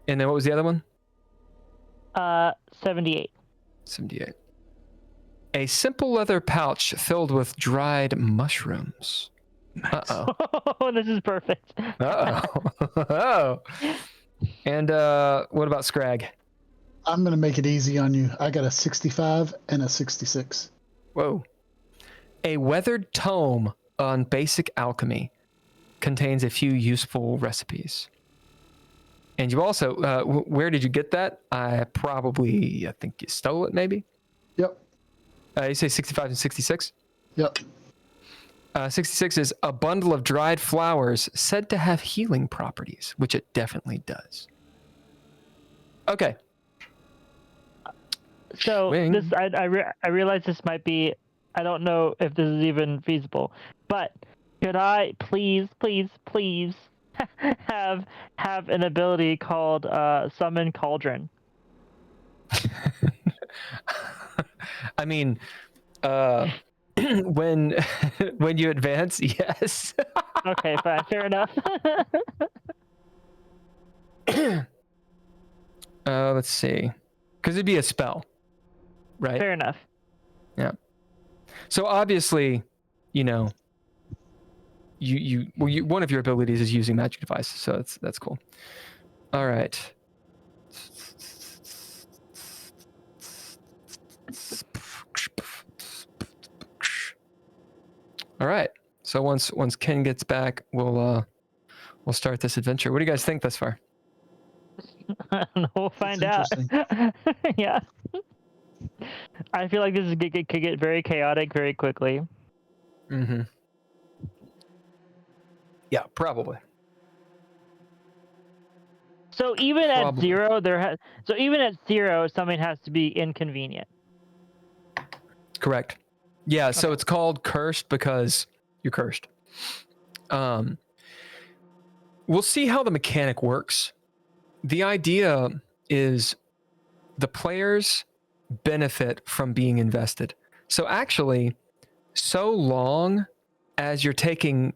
[SPEAKER 1] And then what was the other one?
[SPEAKER 3] 78.
[SPEAKER 1] 78. A simple leather pouch filled with dried mushrooms. Uh-oh.
[SPEAKER 3] Oh, this is perfect.
[SPEAKER 1] Uh-oh. Oh. And what about Scrag?
[SPEAKER 5] I'm going to make it easy on you. I got a 65 and a 66.
[SPEAKER 1] Whoa. A weathered tome on basic alchemy contains a few useful recipes. And you also, where did you get that? I think you stole it, maybe?
[SPEAKER 5] Yep.
[SPEAKER 1] You say 65 and 66?
[SPEAKER 5] Yep.
[SPEAKER 1] 66 is a bundle of dried flowers said to have healing properties, which it definitely does. Okay.
[SPEAKER 3] So
[SPEAKER 1] Wing.
[SPEAKER 3] this, I realize this might be, I don't know if this is even feasible, but could I please have an ability called Summon Cauldron?
[SPEAKER 1] I mean, when you advance, yes.
[SPEAKER 3] Okay, fine, fair enough.
[SPEAKER 1] Let's see, because it'd be a spell, right?
[SPEAKER 3] Fair enough.
[SPEAKER 1] Yeah. So obviously, you know, one of your abilities is using magic devices, so that's cool. All right. All right. So once Ken gets back, we'll start this adventure. What do you guys think thus far?
[SPEAKER 3] I don't know, we'll find out.
[SPEAKER 5] Interesting.
[SPEAKER 3] Yeah. I feel like this could get very chaotic very quickly.
[SPEAKER 1] Mm-hmm. Yeah, probably.
[SPEAKER 3] So even at
[SPEAKER 1] Probably.
[SPEAKER 3] 0, even at 0, something has to be inconvenient.
[SPEAKER 1] Correct. Yeah, so it's called cursed because you're cursed. We'll see how the mechanic works. The idea is the players benefit from being invested. So actually, so long as you're taking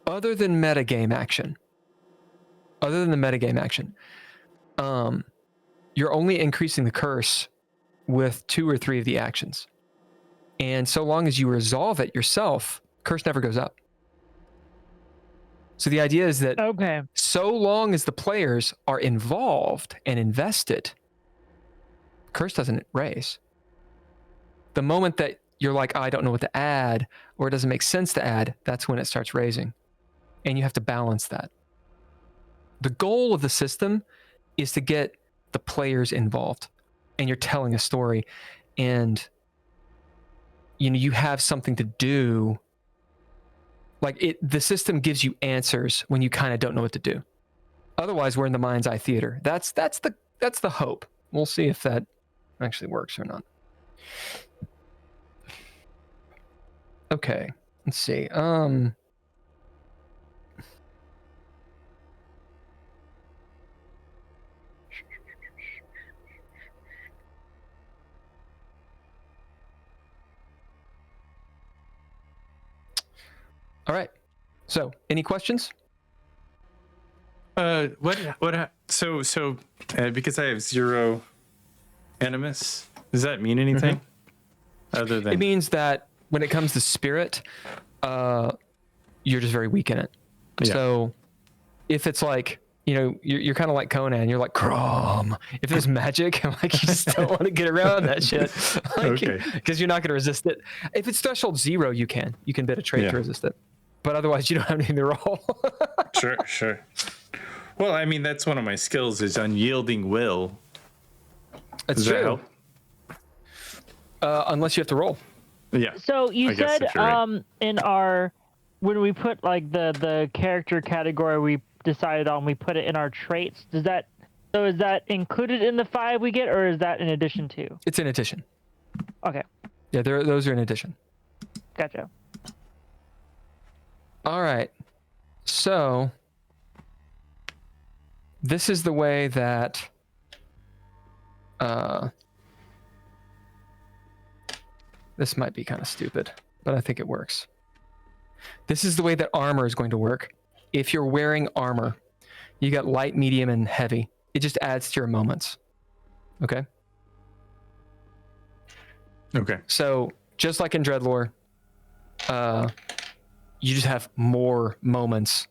[SPEAKER 1] other than the metagame action, you're only increasing the curse with 2 or 3 of the actions. And so long as you resolve it yourself, curse never goes up. So the idea is that so long as the players are involved and invested, curse doesn't raise. The moment that you're like, I don't know what to add, or it doesn't make sense to add, that's when it starts raising. And you have to balance that. The goal of the system is to get the players involved, and you're telling a story, and you have something to do. Like the system gives you answers when you kind of don't know what to do. Otherwise, we're in the mind's eye theater. That's the hope. We'll see if that actually works or not. Okay, let's see. All right. So, any questions?
[SPEAKER 2] So because I have 0 animus, does that mean anything? Other than
[SPEAKER 1] It means that when it comes to spirit, you're just very weak in it.
[SPEAKER 2] Yeah.
[SPEAKER 1] So if it's like, you know, you're kind of like Conan, you're like Crom. If there's magic, like you just don't want to get around that shit. Like,
[SPEAKER 2] Okay.
[SPEAKER 1] Because you're not going to resist it. If it's threshold 0, you can bid a trait to resist it. But otherwise, you don't have anything to roll.
[SPEAKER 2] Sure. Well, I mean, that's one of my skills is unyielding will.
[SPEAKER 1] That's
[SPEAKER 2] Does that
[SPEAKER 1] true.
[SPEAKER 2] help?
[SPEAKER 1] Unless you have to roll.
[SPEAKER 2] Yeah.
[SPEAKER 3] So you
[SPEAKER 2] I guess
[SPEAKER 3] said
[SPEAKER 2] if you're right.
[SPEAKER 3] in our when we put like the character category we decided on, we put it in our traits. Is that included in the 5 we get, or is that in addition to?
[SPEAKER 1] It's in addition.
[SPEAKER 3] Okay,
[SPEAKER 1] Yeah, those are in addition.
[SPEAKER 3] gotcha.
[SPEAKER 1] All right. So this is the way that this might be kind of stupid, but I think it works. This is the way that armor is going to work. If you're wearing armor, you got light, medium, and heavy. It just adds to your moments. Okay?
[SPEAKER 2] Okay.
[SPEAKER 1] So just like in DreadLore, you just have more moments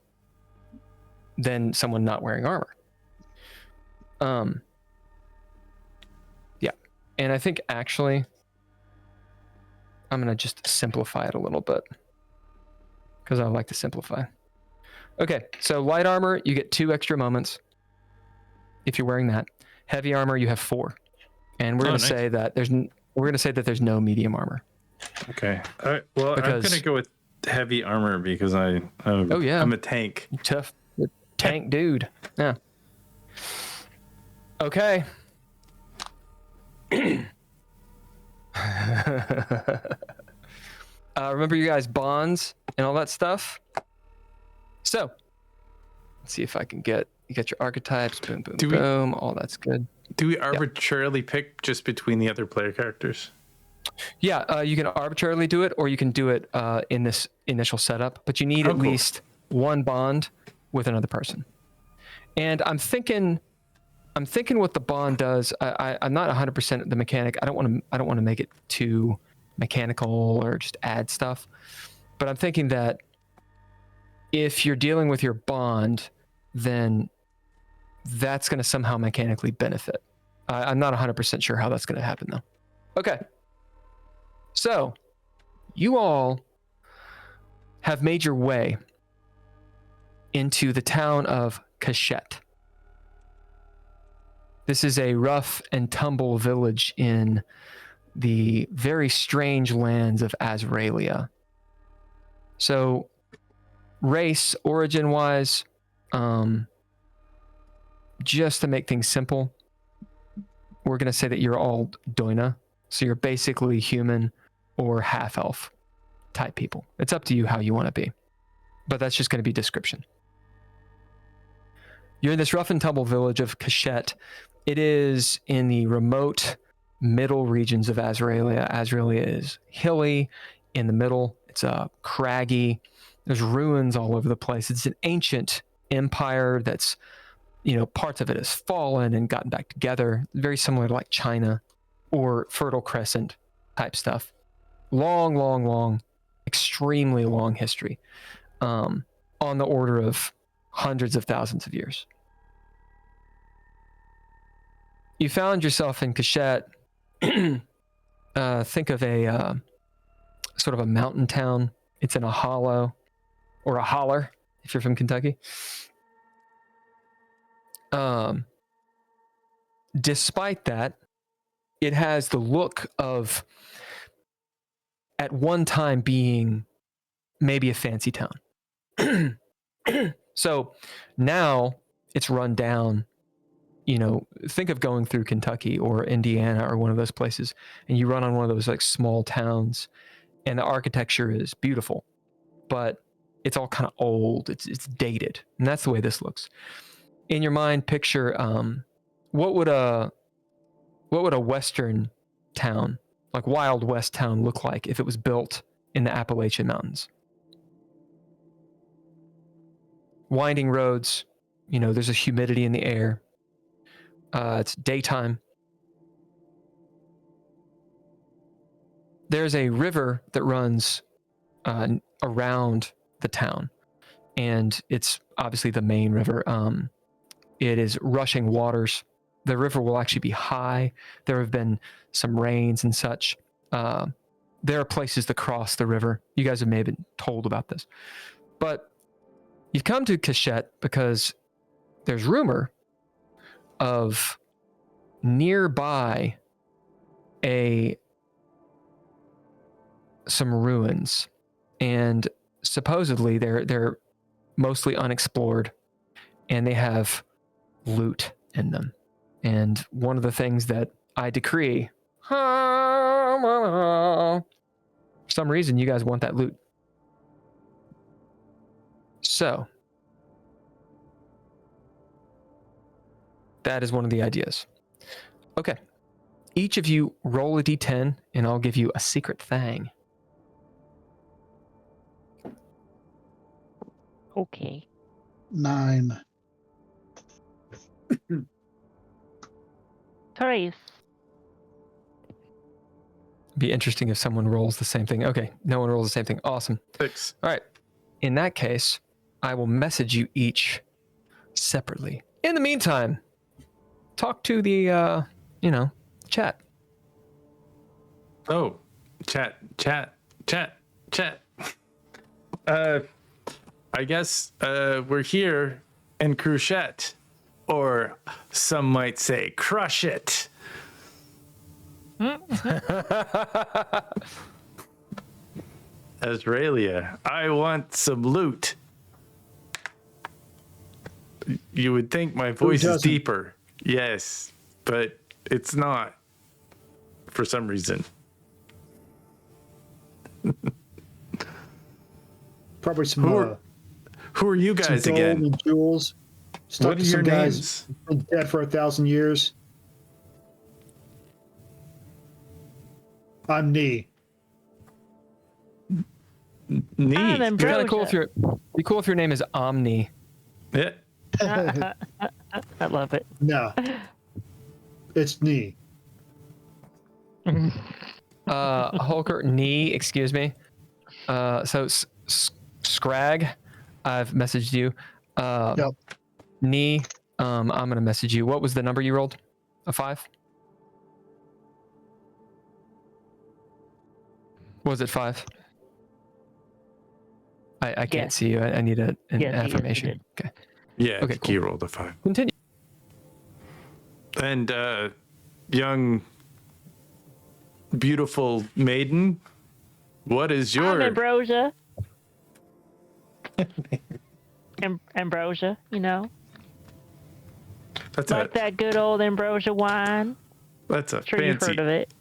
[SPEAKER 1] than someone not wearing armor. Yeah. And I think actually I'm going to just simplify it a little bit because I like to simplify. Okay, so light armor, you get 2 extra moments if you're wearing that. Heavy armor, you have 4. And we're going to say that there's no medium armor.
[SPEAKER 2] Okay. All right. Well, I'm going to go with heavy armor because I'm a tank.
[SPEAKER 1] Tough tank dude. Yeah. Okay. Remember you guys bonds and all that stuff? So, let's see if I can get your archetypes. Boom, boom, boom. All that's good.
[SPEAKER 2] Do we arbitrarily pick just between the other player characters?
[SPEAKER 1] Yeah, you can arbitrarily do it, or you can do it in this initial setup. But you need at least 1 bond with another person. And I'm thinking what the bond does. I'm not 100% the mechanic. I don't want to make it too mechanical or just add stuff. But I'm thinking that if you're dealing with your bond, then that's going to somehow mechanically benefit. I'm not 100% sure how that's going to happen, though. Okay. So, you all have made your way into the town of Cachette. This is a rough and tumble village in the very strange lands of Azraelia. So, race, origin-wise, just to make things simple, we're going to say that you're all Doina. So you're basically human or half-elf type people. It's up to you how you want to be. But that's just going to be description. You're in this rough and tumble village of Cachette. It is in the remote middle regions of Azraelia. Azraelia is hilly in the middle. It's craggy. There's ruins all over the place. It's an ancient empire that's, parts of it has fallen and gotten back together. Very similar to like China or Fertile Crescent type stuff. Long, extremely long history. On the order of hundreds of thousands of years. You found yourself in Cachette. Think of a sort of a mountain town. It's in a hollow or a holler if you're from Kentucky. Despite that, it has the look of at one time being maybe a fancy town. So now it's run down. Think of going through Kentucky or Indiana or one of those places, and you run on one of those like small towns, and the architecture is beautiful, but it's all kind of old. It's dated, and that's the way this looks. In your mind, picture what would a Western town, like Wild West town, look like if it was built in the Appalachian Mountains? Winding roads, there's a humidity in the air. It's daytime. There's a river that runs around the town. and it's obviously the main river. It is rushing waters. The river will actually be high. There have been some rains and such. There are places to cross the river. You guys may have been told about this. But you've come to Cachette because there's rumor of nearby some ruins, and supposedly they're mostly unexplored, and they have loot in them. And one of the things that I decree, for some reason, you guys want that loot. So that is one of the ideas. Okay. Each of you roll a d10, and I'll give you a secret thing.
[SPEAKER 3] Okay.
[SPEAKER 5] 9.
[SPEAKER 3] Trace.
[SPEAKER 1] Be interesting if someone rolls the same thing. Okay, no one rolls the same thing. Awesome.
[SPEAKER 2] 6.
[SPEAKER 1] All right. In that case, I will message you each separately. In the meantime, talk to the, chat.
[SPEAKER 2] Oh, chat. I guess we're here in Cruchette, or some might say crush it. Azraelia, I want some loot. You would think my voice is deeper. Yes, but it's not for some reason.
[SPEAKER 4] Probably some.
[SPEAKER 2] Who are you guys
[SPEAKER 4] some gold
[SPEAKER 2] again?
[SPEAKER 4] And jewels. Stuck
[SPEAKER 2] What are
[SPEAKER 4] to some
[SPEAKER 2] your
[SPEAKER 4] guys
[SPEAKER 2] names?
[SPEAKER 4] been dead for 1,000 years. I'm Nee.
[SPEAKER 2] Neat.
[SPEAKER 3] I'm
[SPEAKER 1] Kind of
[SPEAKER 3] Ambrosia.
[SPEAKER 1] cool if be cool if your name is Omni.
[SPEAKER 2] Yeah.
[SPEAKER 3] I love it.
[SPEAKER 4] No, it's Nee.
[SPEAKER 1] Holker, knee, excuse me. So Scrag, I've messaged you.
[SPEAKER 5] Yep.
[SPEAKER 1] Knee, I'm gonna message you. What was the number you rolled? A 5? Was it 5? I can't
[SPEAKER 3] Yes.
[SPEAKER 1] see you. I need an
[SPEAKER 3] Yes, he
[SPEAKER 1] affirmation.
[SPEAKER 3] did.
[SPEAKER 1] Okay.
[SPEAKER 2] Yeah,
[SPEAKER 1] Okay,
[SPEAKER 2] he
[SPEAKER 1] cool.
[SPEAKER 2] rolled a 5.
[SPEAKER 1] Continue.
[SPEAKER 2] And young, beautiful maiden, what is
[SPEAKER 3] I'm
[SPEAKER 2] your...
[SPEAKER 3] Ambrosia. Ambrosia,
[SPEAKER 2] That's
[SPEAKER 3] like that good old Ambrosia wine.
[SPEAKER 2] That's a
[SPEAKER 3] Sure, you've
[SPEAKER 2] fancy.
[SPEAKER 3] heard of it.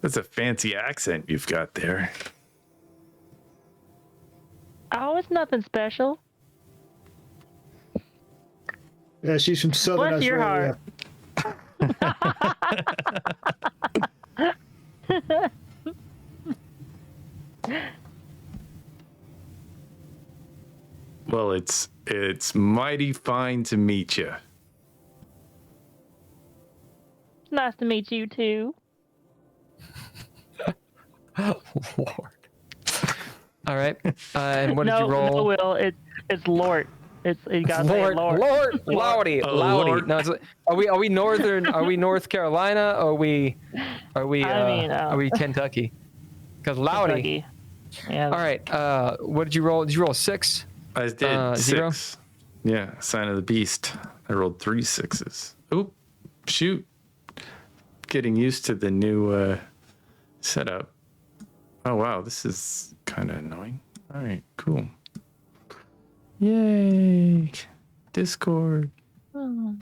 [SPEAKER 2] That's a fancy accent you've got there.
[SPEAKER 3] Oh, it's nothing special.
[SPEAKER 4] Yeah, she's from Southern
[SPEAKER 3] Bless your
[SPEAKER 4] Australia.
[SPEAKER 2] Well, it's mighty fine to meet you.
[SPEAKER 3] It's nice to meet you too.
[SPEAKER 1] Lord. All right. And what did
[SPEAKER 3] no,
[SPEAKER 1] you roll?
[SPEAKER 3] No, Will. It's Lord. You gotta say
[SPEAKER 1] Lord,
[SPEAKER 3] Lord.
[SPEAKER 1] Loudy.
[SPEAKER 2] Lord.
[SPEAKER 1] No, are we northern? Are we North Carolina? Are we are we Kentucky? Because Loudy.
[SPEAKER 3] Kentucky. Yeah.
[SPEAKER 1] All right. What did you roll? Did you roll a 6?
[SPEAKER 2] I did
[SPEAKER 1] 0?
[SPEAKER 2] 6. Yeah, sign of the beast. I rolled 3 6s. Oop, shoot. Getting used to the new setup. Oh wow, this is kind of annoying. All right, cool. Yay, Discord.
[SPEAKER 3] Oh.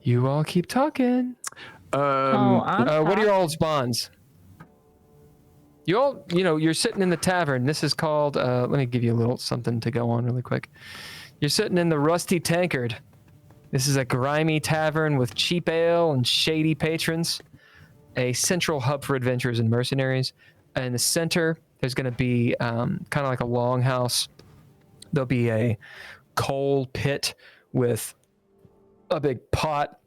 [SPEAKER 1] You all keep talking.
[SPEAKER 3] I'm
[SPEAKER 1] What are your all's bonds? You all, you're sitting in the tavern. This is called, let me give you a little something to go on really quick. You're sitting in the Rusty Tankard. This is a grimy tavern with cheap ale and shady patrons. A central hub for adventurers and mercenaries. In the center, there's going to be kind of like a longhouse. There'll be a coal pit with a big pot,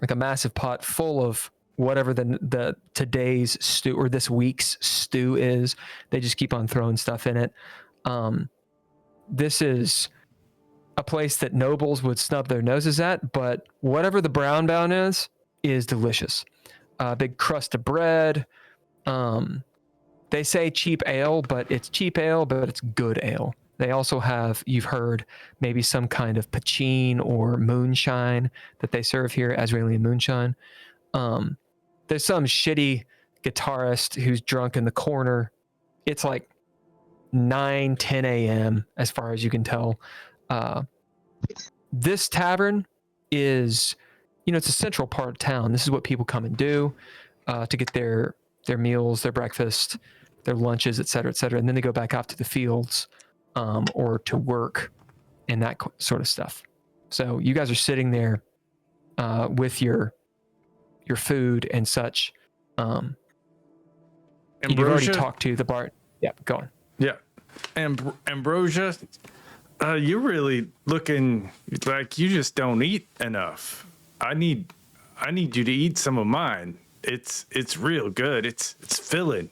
[SPEAKER 1] like a massive pot full of whatever the today's stew or this week's stew is. They just keep on throwing stuff in it. This is a place that nobles would snub their noses at, but whatever the brown bound is delicious. Big crust of bread. They say cheap ale, but it's cheap ale, but it's good ale. They also have, you've heard, maybe some kind of poutine or moonshine that they serve here, Azraelian moonshine. There's some shitty guitarist who's drunk in the corner. It's like 9, 10 a.m. as far as you can tell. This tavern is, it's a central part of town. This is what people come and do to get their meals, their breakfast, their lunches, et cetera, and then they go back out to the fields or to work and that sort of stuff. So you guys are sitting there with your food and such. And you've already talked to the bar. Yeah, go on.
[SPEAKER 2] Yeah. Ambrosia, you're really looking like you just don't eat enough. I need you to eat some of mine. It's real good. It's filling.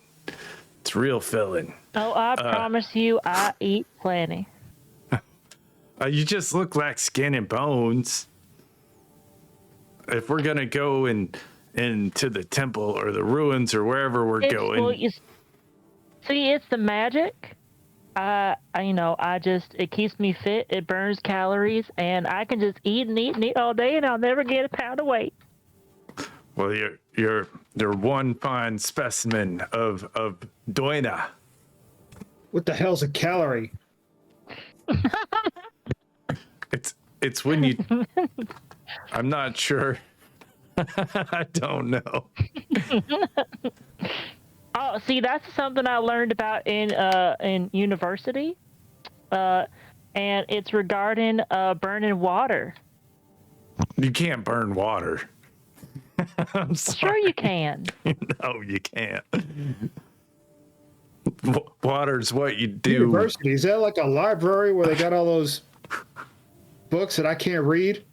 [SPEAKER 2] It's real filling.
[SPEAKER 3] Oh, I promise you, I eat plenty.
[SPEAKER 2] You just look like skin and bones. If we're gonna go into the temple or the ruins or wherever we're going.
[SPEAKER 3] Well, see, it's the magic. It keeps me fit. It burns calories, and I can just eat and eat and eat all day, and I'll never get a pound of weight.
[SPEAKER 2] Well, you're one fine specimen of doina.
[SPEAKER 4] What the hell's a calorie?
[SPEAKER 2] It's when you. I'm not sure. I don't know.
[SPEAKER 3] Oh, see, that's something I learned about in university, and it's regarding burning water.
[SPEAKER 2] You can't burn water. I'm sorry.
[SPEAKER 3] Sure you can.
[SPEAKER 2] No, you can't. Water's what you do.
[SPEAKER 4] University, is that like a library where they got all those books that I can't read?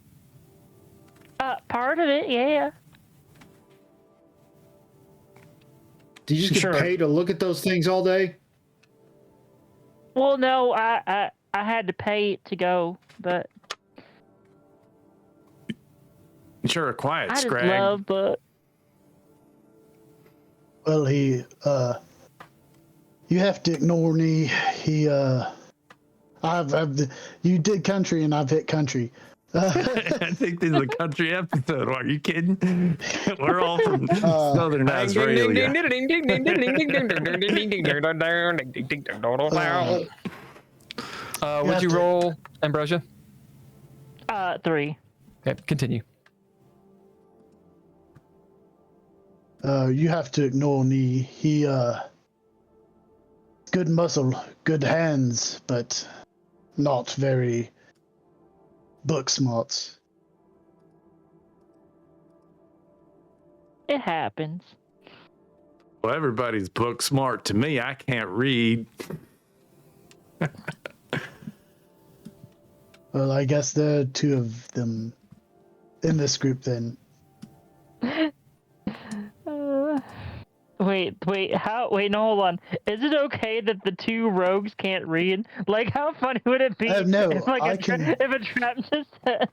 [SPEAKER 3] Part of it, yeah.
[SPEAKER 4] Do you just get paid to look at those things all day?
[SPEAKER 3] Well, no, I had to pay to go, but
[SPEAKER 2] Sure, a quiet
[SPEAKER 3] I just
[SPEAKER 2] scrag.
[SPEAKER 3] love books.
[SPEAKER 5] Well, you have to ignore me. You did country and I've hit country.
[SPEAKER 2] I think this is a country episode. Are you kidding? We're all from Southern Australia.
[SPEAKER 1] Would you roll, Ambrosia?
[SPEAKER 3] 3.
[SPEAKER 1] Okay, continue.
[SPEAKER 5] You have to ignore me. He good muscle, good hands, but not very book smarts.
[SPEAKER 3] It happens.
[SPEAKER 2] Well, everybody's book smart to me. I can't read.
[SPEAKER 5] Well, I guess there are 2 of them in this group then.
[SPEAKER 3] Wait, no, hold on. Is it okay that the 2 rogues can't read? Like, how funny would it be
[SPEAKER 5] No,
[SPEAKER 3] if, like, if a trap just said...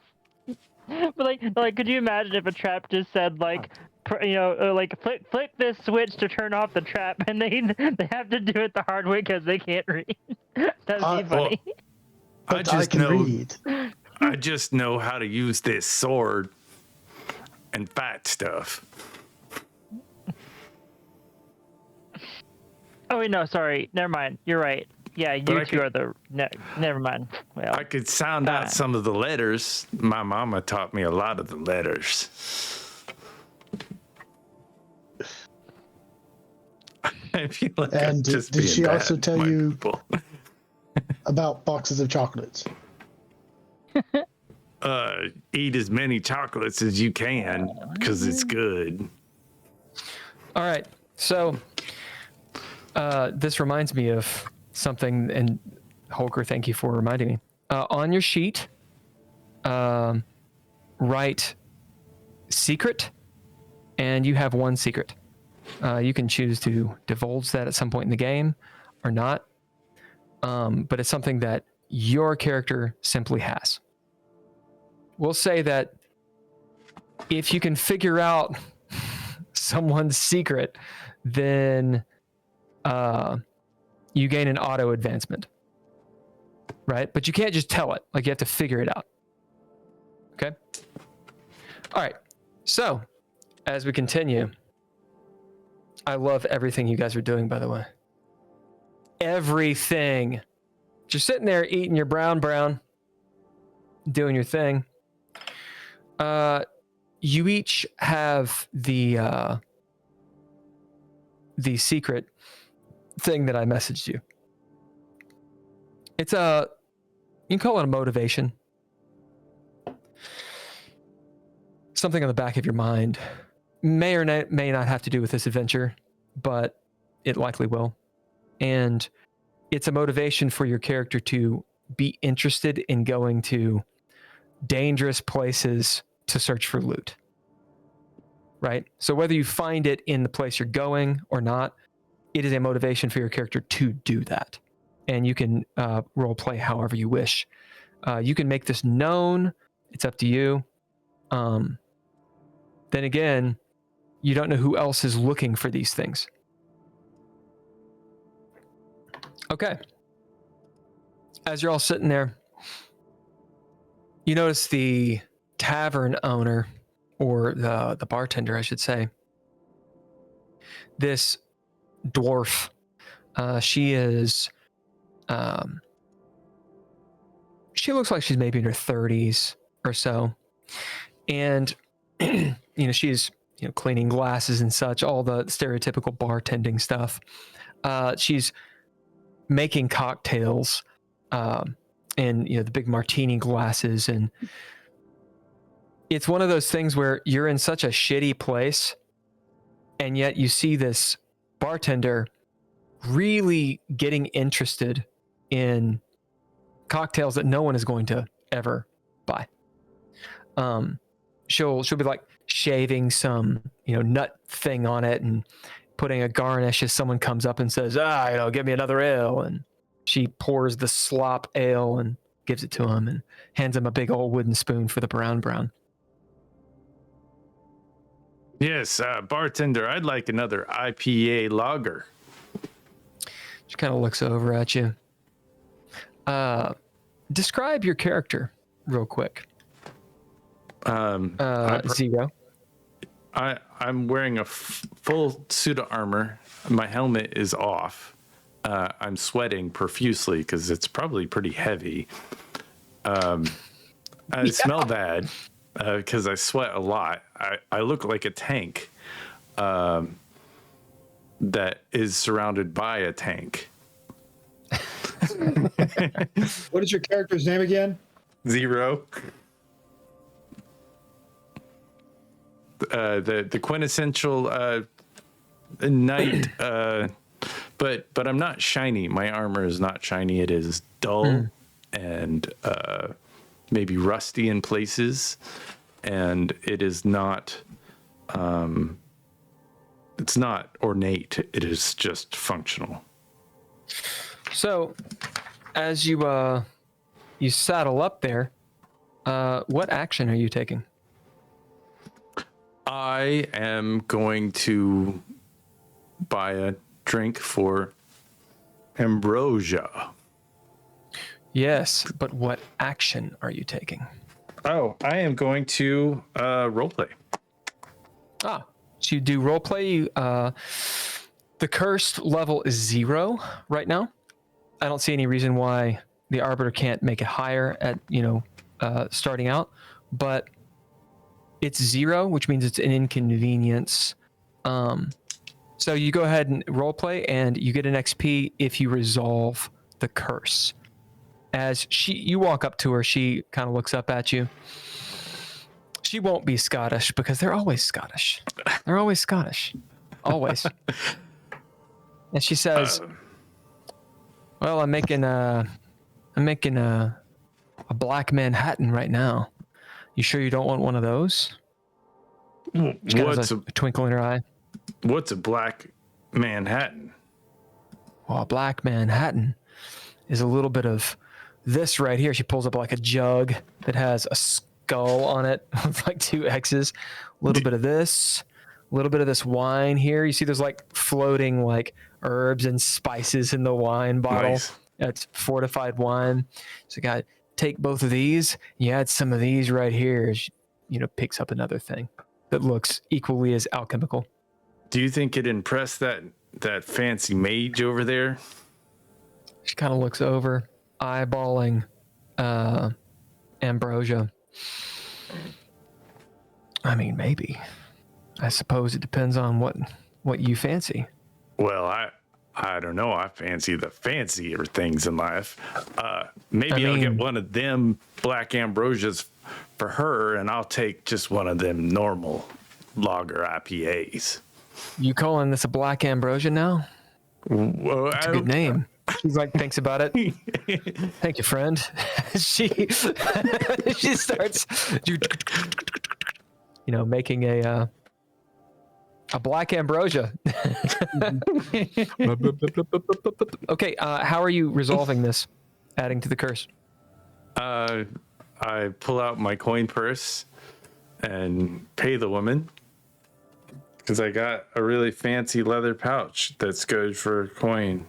[SPEAKER 3] But, like, could you imagine if a trap just said, like, flick this switch to turn off the trap, and they have to do it the hard way because they can't read? That'd be funny.
[SPEAKER 5] But I can read.
[SPEAKER 2] I just know how to use this sword and fight stuff.
[SPEAKER 3] Oh wait, no, sorry. Never mind. You're right. Yeah, you two are the. Never mind. Well,
[SPEAKER 2] I could sound out some of the letters. My mama taught me a lot of the letters. I feel like
[SPEAKER 5] And
[SPEAKER 2] I'm just
[SPEAKER 5] did
[SPEAKER 2] being
[SPEAKER 5] she
[SPEAKER 2] bad
[SPEAKER 5] also
[SPEAKER 2] to
[SPEAKER 5] tell
[SPEAKER 2] my
[SPEAKER 5] you
[SPEAKER 2] people.
[SPEAKER 5] about boxes of chocolates?
[SPEAKER 2] Eat as many chocolates as you can because it's good.
[SPEAKER 1] All right, so this reminds me of something, and Holger, thank you for reminding me. On your sheet, write secret and you have one secret. You can choose to divulge that at some point in the game or not, but it's something that your character simply has. We'll say that if you can figure out someone's secret, then you gain an auto advancement, right? But you can't just tell it. Like, you have to figure it out. Okay? All right. So, as we continue, I love everything you guys are doing, by the way. Everything. Just sitting there eating your brown, doing your thing. You each have the secret thing that I messaged you. It's you can call it a motivation. Something on the back of your mind. May or may not have to do with this adventure, but it likely will. And it's a motivation for your character to be interested in going to dangerous places to search for loot. Right? So whether you find it in the place you're going or not, it is a motivation for your character to do that. And you can role play however you wish. You can make this known. It's up to you. Then again, you don't know who else is looking for these things. Okay. As you're all sitting there, you notice the tavern owner, or the bartender, I should say. This dwarf. She is. She looks like she's maybe in her 30s or so, and she's cleaning glasses and such, all the stereotypical bartending stuff. She's making cocktails, and the big martini glasses, and it's one of those things where you're in such a shitty place, and yet you see this bartender really getting interested in cocktails that no one is going to ever buy. She'll be like shaving some nut thing on it and putting a garnish as someone comes up and says, give me another ale, and she pours the slop ale and gives it to him and hands him a big old wooden spoon for the brown.
[SPEAKER 2] Yes, bartender, I'd like another IPA lager.
[SPEAKER 1] She kind of looks over at you. Describe your character real quick. Zero.
[SPEAKER 2] I'm wearing a full suit of armor. My helmet is off. I'm sweating profusely because it's probably pretty heavy. I smell bad because I sweat a lot. I look like a tank that is surrounded by a tank.
[SPEAKER 4] What is your character's name again?
[SPEAKER 2] Zero. The quintessential knight, but I'm not shiny. My armor is not shiny. It is dull and maybe rusty in places, and it is not. It's not ornate. It is just functional.
[SPEAKER 1] So, as you saddle up there, what action are you taking?
[SPEAKER 2] I am going to buy a drink for Ambrosia.
[SPEAKER 1] Yes, but what action are you taking?
[SPEAKER 2] Oh, I am going to roleplay.
[SPEAKER 1] So you do roleplay. The cursed level is 0 right now. I don't see any reason why the Arbiter can't make it higher at starting out, but it's 0, which means it's an inconvenience. So you go ahead and roleplay, and you get an XP if you resolve the curse. As you walk up to her, she kind of looks up at you. She won't be Scottish because they're always Scottish. They're always Scottish, always. And she says, "Well, I'm making a Black Manhattan right now. You sure you don't want one of those?" She kind of
[SPEAKER 2] What's
[SPEAKER 1] has a twinkle in her eye.
[SPEAKER 2] What's a black Manhattan?
[SPEAKER 1] Well, a black Manhattan is a little bit of this right here. She pulls up like a jug that has a skull on it with like 2 X's. A little bit of this, a little bit of this wine here. You see there's like floating like herbs and spices in the wine bottle.
[SPEAKER 2] Nice.
[SPEAKER 1] That's fortified wine. So you got to take both of these. You add some of these right here. She, picks up another thing that looks equally as alchemical.
[SPEAKER 2] Do you think it impressed that fancy mage over there?
[SPEAKER 1] She kind of looks over, eyeballing Ambrosia. I mean, maybe. I suppose it depends on what you fancy.
[SPEAKER 2] Well, I don't know. I fancy the fancier things in life. Maybe I'll get one of them black Ambrosias for her, and I'll take just one of them normal lager IPAs.
[SPEAKER 1] You calling this a black Ambrosia now?
[SPEAKER 2] Well,
[SPEAKER 1] It's a good name. She's like, thinks about it. Thank you, friend. she starts, making a black Ambrosia. Okay, how are you resolving this? Adding to the curse.
[SPEAKER 2] I pull out my coin purse and pay the woman because I got a really fancy leather pouch that's good for a coin.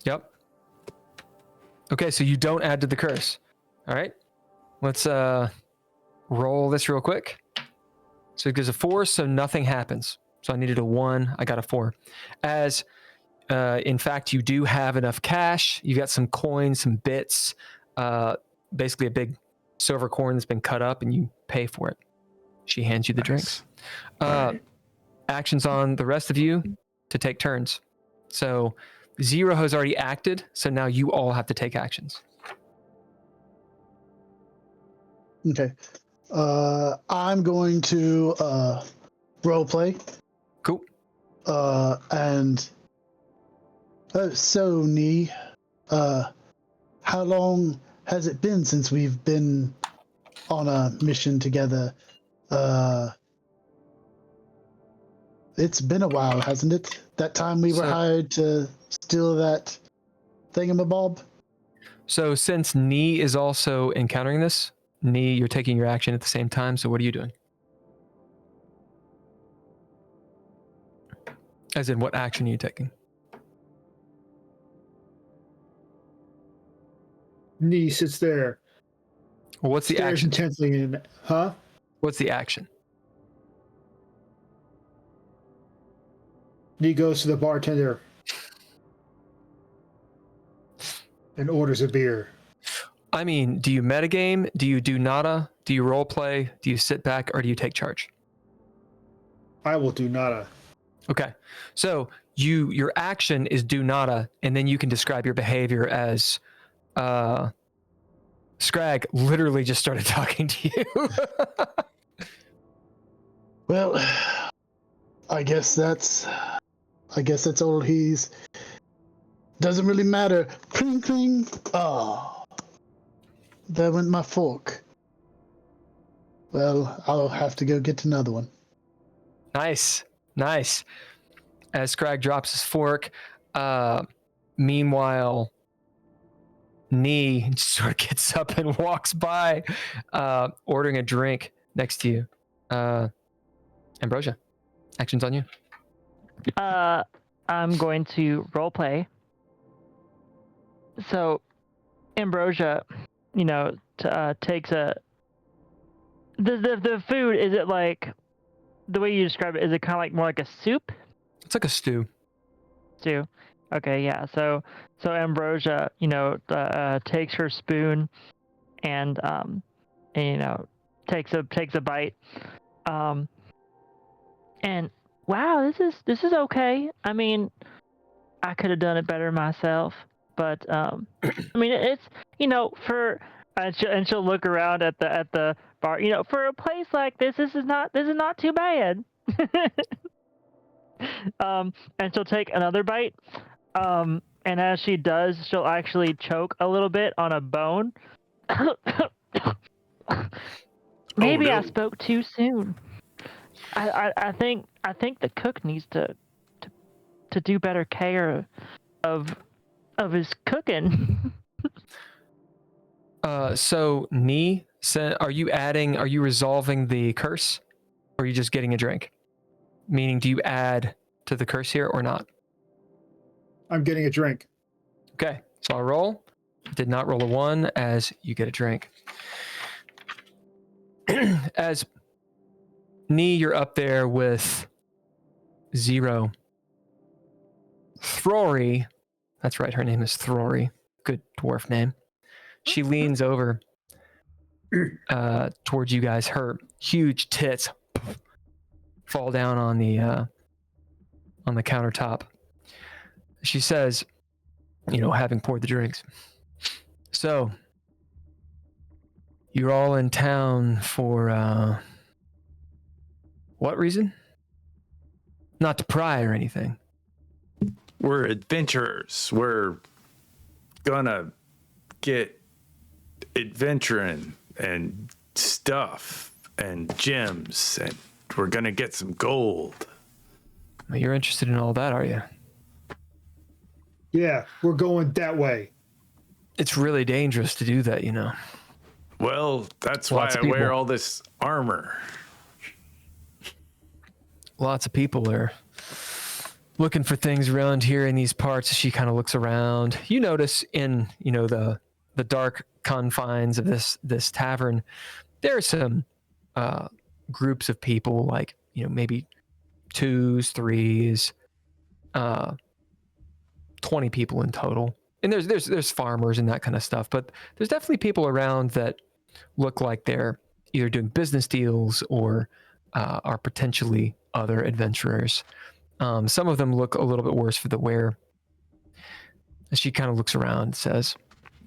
[SPEAKER 1] Yep. Okay, so you don't add to the curse. All right. Let's roll this real quick. So it gives a 4, so nothing happens. So I needed a 1. I got a 4. As in fact, you do have enough cash. You got some coins, some bits, basically a big silver coin that's been cut up, and you pay for it. She hands you the drinks. Right. Actions on the rest of you to take turns. So Zero has already acted, so now you all have to take actions.
[SPEAKER 5] Okay. I'm going to role play.
[SPEAKER 1] Cool.
[SPEAKER 5] And so, Nee, how long has it been since we've been on a mission together? It's been a while, hasn't it? That time we were hired to steal that thingamabob?
[SPEAKER 1] So since Nee is also encountering this, Nee, you're taking your action at the same time, so what are you doing? As in, what action are you taking?
[SPEAKER 4] Nee sits there.
[SPEAKER 1] Well, what's the
[SPEAKER 4] stares
[SPEAKER 1] action?
[SPEAKER 4] Intensely in, huh?
[SPEAKER 1] What's the action?
[SPEAKER 4] Nee goes to the bartender and orders a beer.
[SPEAKER 1] I mean, do you metagame? Do you do nada? Do you role play? Do you sit back, or do you take charge?
[SPEAKER 4] I will do nada.
[SPEAKER 1] Okay, so your action is do nada, and then you can describe your behavior as Scrag literally just started talking to you.
[SPEAKER 5] Well, I guess that's all he's. Doesn't really matter. Cling, cling. Oh, there went my fork. Well, I'll have to go get another one.
[SPEAKER 1] Nice. As Scrag drops his fork, meanwhile, Nee sort of gets up and walks by, ordering a drink next to you. Ambrosia, actions on you.
[SPEAKER 3] I'm going to roleplay. So, Ambrosia, takes a. The food, is it like the way you describe it? Is it kind of like more like a soup?
[SPEAKER 1] It's like a stew.
[SPEAKER 3] Stew. Okay, yeah. So Ambrosia, takes her spoon and takes a bite. And wow, this is okay. I mean, I could have done it better myself, but I mean, it's and she'll look around at the bar. For a place like this is not too bad. And she'll take another bite. And as she does, she'll actually choke a little bit on a bone. Maybe
[SPEAKER 2] no.
[SPEAKER 3] I spoke too soon. I think the cook needs to do better care of his cooking.
[SPEAKER 1] So are you resolving the curse, or are you just getting a drink? Meaning, do you add to the curse here or not?
[SPEAKER 4] I'm getting a drink.
[SPEAKER 1] Okay, so I'll roll. Did not roll a 1, as you get a drink. As Nee, you're up there with 0. Throry, that's right, her name is Throry. Good dwarf name. She leans over towards you guys. Her huge tits fall down on the countertop. She says, having poured the drinks, "So, you're all in town for what reason? Not to pry or anything."
[SPEAKER 2] We're adventurers. We're gonna get adventuring and stuff and gems, and we're gonna get some gold.
[SPEAKER 1] Well, you're interested in all that, are you?
[SPEAKER 4] Yeah, we're going that way.
[SPEAKER 1] It's really dangerous to do that,
[SPEAKER 2] Well, that's
[SPEAKER 1] Lots
[SPEAKER 2] why
[SPEAKER 1] of
[SPEAKER 2] I wear
[SPEAKER 1] people.
[SPEAKER 2] all this armor.
[SPEAKER 1] Lots of people are looking for things around here in these parts. She kind of looks around. You notice in, the dark confines of this tavern, there are some groups of people, like, maybe 2s, 3s, 20 people in total. And there's farmers and that kind of stuff, but there's definitely people around that look like they're either doing business deals or are potentially other adventurers. Some of them look a little bit worse for the wear. She kind of looks around and says,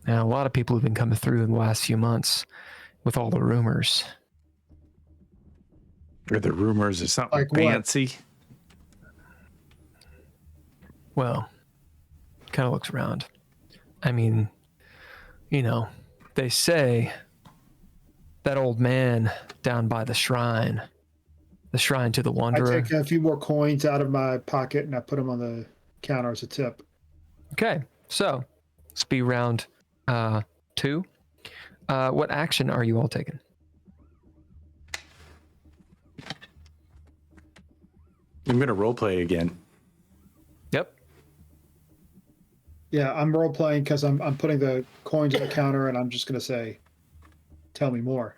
[SPEAKER 1] "A lot of people have been coming through in the last few months with all the rumors."
[SPEAKER 2] Are the rumors of something
[SPEAKER 4] Like what?
[SPEAKER 2] fancy?
[SPEAKER 1] Well, kind of looks around. I mean, they say that old man down by the shrine to the
[SPEAKER 4] I
[SPEAKER 1] wanderer.
[SPEAKER 4] take a few more coins out of my pocket and I put them on the counter as a tip.
[SPEAKER 1] Okay, so speed round 2. What action are you all taking?
[SPEAKER 2] I'm gonna roleplay again.
[SPEAKER 1] Yep.
[SPEAKER 4] Yeah, I'm role playing because I'm putting the coins on the counter and I'm just gonna say, "Tell me more."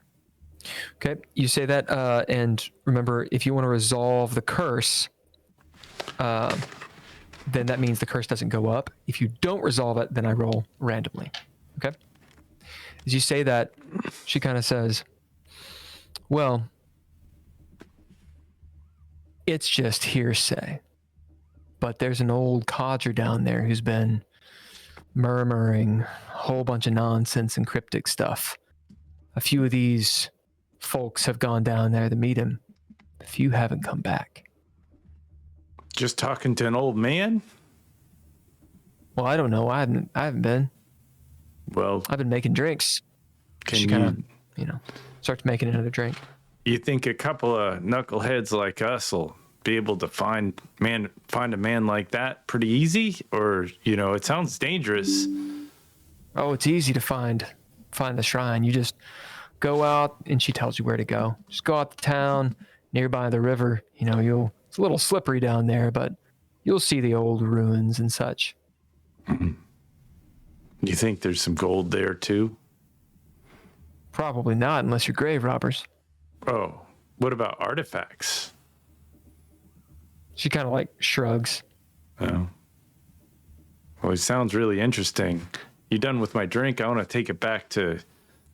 [SPEAKER 1] Okay, you say that, and remember, if you want to resolve the curse, then that means the curse doesn't go up. If you don't resolve it, then I roll randomly. Okay? As you say that, she kind of says, "Well, it's just hearsay, but there's an old codger down there who's been murmuring a whole bunch of nonsense and cryptic stuff. A few of these folks have gone down there to meet him. A few haven't come back."
[SPEAKER 2] Just talking to an old man?
[SPEAKER 1] Well, I don't know. I haven't been.
[SPEAKER 2] Well,
[SPEAKER 1] I've been making drinks.
[SPEAKER 2] can
[SPEAKER 1] She
[SPEAKER 2] you,
[SPEAKER 1] kind of, starts making another drink.
[SPEAKER 2] you think a couple of knuckleheads like us will be able to find a man like that pretty easy? Or, it sounds dangerous.
[SPEAKER 1] Oh, it's easy to find the shrine. You just go out, and she tells you where to go. Just go out to town, nearby the river. It's a little slippery down there, but you'll see the old ruins and such.
[SPEAKER 2] You think there's some gold there too?
[SPEAKER 1] Probably not, unless you're grave robbers.
[SPEAKER 2] Oh, what about artifacts?
[SPEAKER 1] She kind of shrugs.
[SPEAKER 2] Oh. Well, it sounds really interesting. You done with my drink? I want to take it back to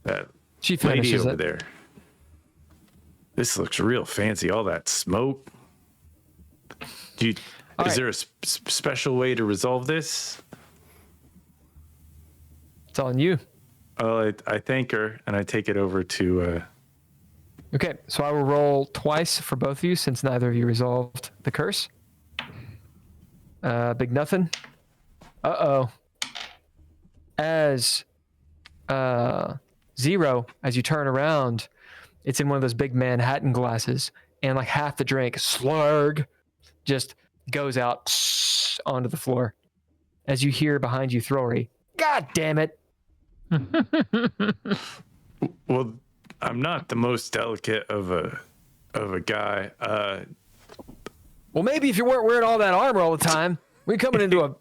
[SPEAKER 2] that
[SPEAKER 1] She
[SPEAKER 2] lady
[SPEAKER 1] finishes
[SPEAKER 2] over
[SPEAKER 1] it.
[SPEAKER 2] there. This looks real fancy. All that smoke. Is
[SPEAKER 1] right.
[SPEAKER 2] there a special way to resolve this?
[SPEAKER 1] It's on you.
[SPEAKER 2] Oh, I thank her and I take it over to.
[SPEAKER 1] Okay, so I will roll twice for both of you since neither of you resolved the curse. Big nothing. Uh-oh. As 0, as you turn around, it's in one of those big Manhattan glasses, and like half the drink, slurg, just goes out onto the floor. As you hear behind you, Throry, God damn it.
[SPEAKER 2] Well, I'm not the most delicate of a guy.
[SPEAKER 1] Well, maybe if you weren't wearing all that armor all the time, we're coming into a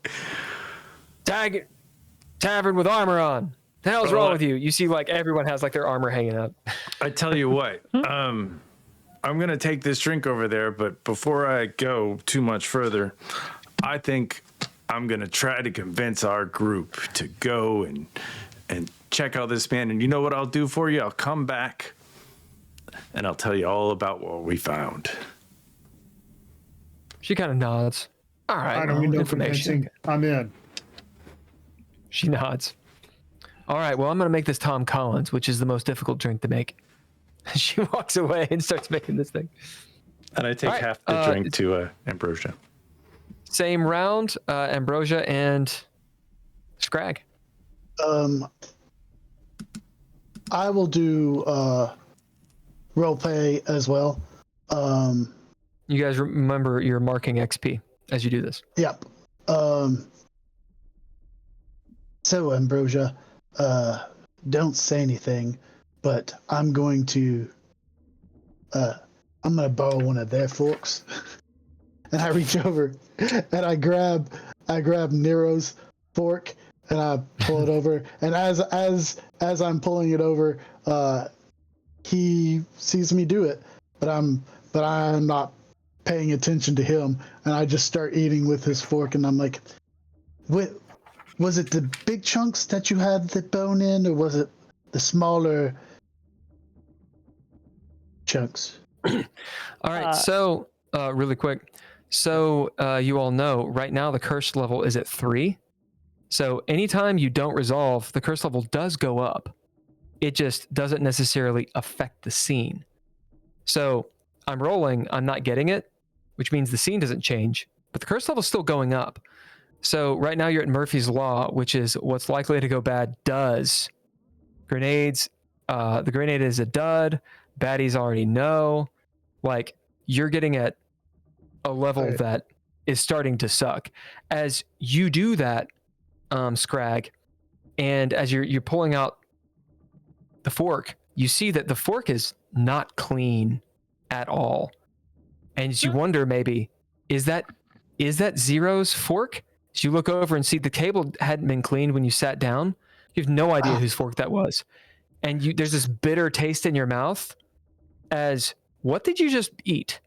[SPEAKER 1] tavern with armor on. The hell's wrong with you? You see, like, everyone has like their armor hanging up.
[SPEAKER 2] I tell you what, I'm gonna take this drink over there, but before I go too much further, I think I'm gonna try to convince our group to go and check out this man. And you know what I'll do for you? I'll come back and I'll tell you all about what we found.
[SPEAKER 1] She kind of nods. All right,
[SPEAKER 4] I don't need no
[SPEAKER 1] information.
[SPEAKER 4] convincing. I'm in.
[SPEAKER 1] She nods. All right, well, I'm going to make this Tom Collins, which is the most difficult drink to make. She walks away and starts making this thing.
[SPEAKER 2] And I take
[SPEAKER 1] All right,
[SPEAKER 2] half the drink to Ambrosia.
[SPEAKER 1] Same round, Ambrosia and Scrag.
[SPEAKER 5] I will do role play as well.
[SPEAKER 1] You guys remember you're marking XP as you do this.
[SPEAKER 5] Yep. So Ambrosia, don't say anything, but I'm going to borrow one of their forks. And I reach over and I grab Nero's fork and I pull it over. And as I'm pulling it over, he sees me do it, but I'm not paying attention to him, and I just start eating with his fork, and I'm like, was it the big chunks that you had the bone in, or was it the smaller chunks?
[SPEAKER 1] All right, so really quick. So you all know right now the curse level is at 3. So anytime you don't resolve, the curse level does go up. It just doesn't necessarily affect the scene. So I'm rolling, I'm not getting it, which means the scene doesn't change, but the curse level is still going up. So right now you're at Murphy's Law, which is what's likely to go bad does. Grenades, the grenade is a dud. Baddies already know. Like, you're getting at a level that is starting to suck. As you do that, Scrag, and as you're pulling out the fork, you see that the fork is not clean at all. And you wonder, maybe, is that Zero's fork? So you look over and see the table hadn't been cleaned when you sat down. You have no idea whose fork that was. And there's this bitter taste in your mouth as, what did you just eat?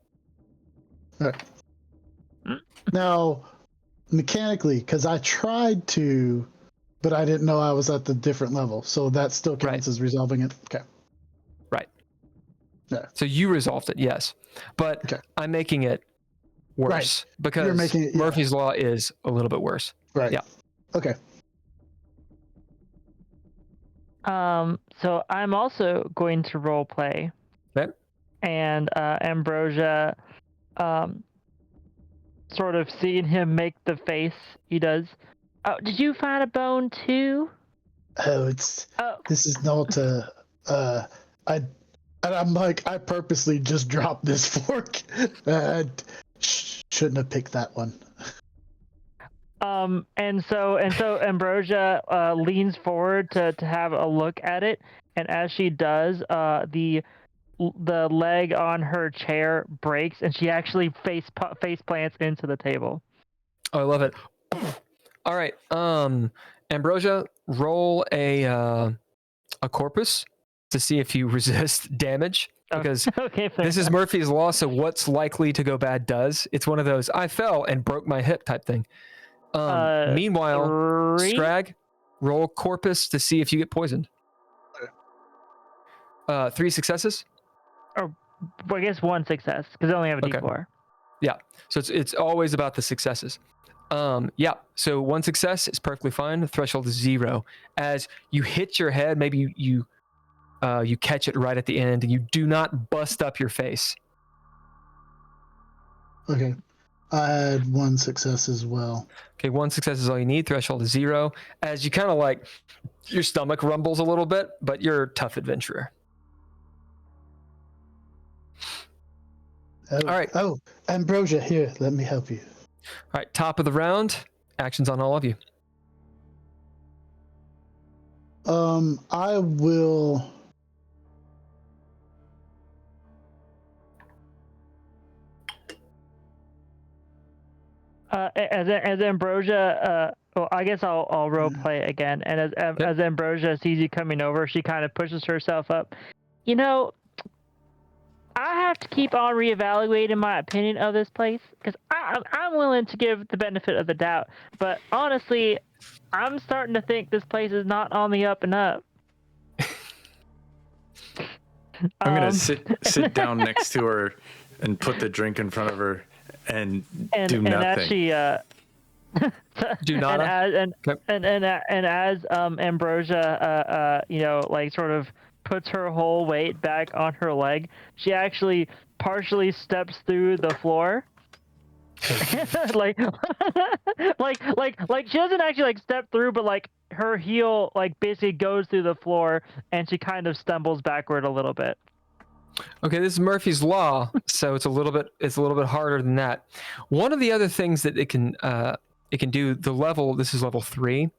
[SPEAKER 5] Now, mechanically, because I tried to, but I didn't know I was at the different level. So that still counts as resolving it. Okay.
[SPEAKER 1] Right.
[SPEAKER 5] Yeah.
[SPEAKER 1] So you resolved it, yes. But I'm making it worse because
[SPEAKER 5] You're making it,
[SPEAKER 1] Murphy's Law is a little bit worse.
[SPEAKER 5] Right.
[SPEAKER 1] Yeah.
[SPEAKER 5] Okay.
[SPEAKER 3] So I'm also going to role play.
[SPEAKER 1] Okay.
[SPEAKER 3] And Ambrosia, sort of seeing him make the face he does. Oh, did you find a bone too?
[SPEAKER 5] Oh, this is not I'm like, I purposely just dropped this fork. Shouldn't have picked that one.
[SPEAKER 3] And so Ambrosia leans forward to have a look at it, and as she does, the leg on her chair breaks, and she actually face plants into the table.
[SPEAKER 1] Oh, I love it. All right, Ambrosia, roll a corpus to see if you resist damage, because this is Murphy's Law. So what's likely to go bad does. It's one of those I fell and broke my hip type thing. Meanwhile,
[SPEAKER 3] 3?
[SPEAKER 1] Scrag, roll corpus to see if you get poisoned. 3 successes.
[SPEAKER 3] Well, I guess 1 success because I only have a D4.
[SPEAKER 1] Yeah, so it's always about the successes. Yeah, so 1 success is perfectly fine. The threshold is 0. As you hit your head, maybe you catch it right at the end, and you do not bust up your face.
[SPEAKER 5] Okay. I had 1 success as well.
[SPEAKER 1] Okay, 1 success is all you need. Threshold is 0. As you kind of like, your stomach rumbles a little bit, but you're a tough adventurer.
[SPEAKER 5] Oh,
[SPEAKER 1] All right.
[SPEAKER 5] Oh, Ambrosia, here, let me help you.
[SPEAKER 1] All right, top of the round. Actions on all of you.
[SPEAKER 5] I will.
[SPEAKER 3] As Ambrosia, well, I guess I'll role play again. And as Ambrosia sees you coming over, she kind of pushes herself up. You know, I have to keep on reevaluating my opinion of this place because I'm willing to give the benefit of the doubt, but honestly, I'm starting to think this place is not on the up and up.
[SPEAKER 2] I'm gonna sit down next to her and put the drink in front of her and do nothing.
[SPEAKER 3] And actually,
[SPEAKER 1] Do not.
[SPEAKER 3] and as Ambrosia, you know, like sort of puts her whole weight back on her leg, she actually partially steps through the floor. like she doesn't actually like step through, but like her heel like basically goes through the floor, and she kind of stumbles backward a little bit.
[SPEAKER 1] Okay, this is Murphy's Law, so it's a little bit harder than that. One of the other things that it can do, the level, this is level 3,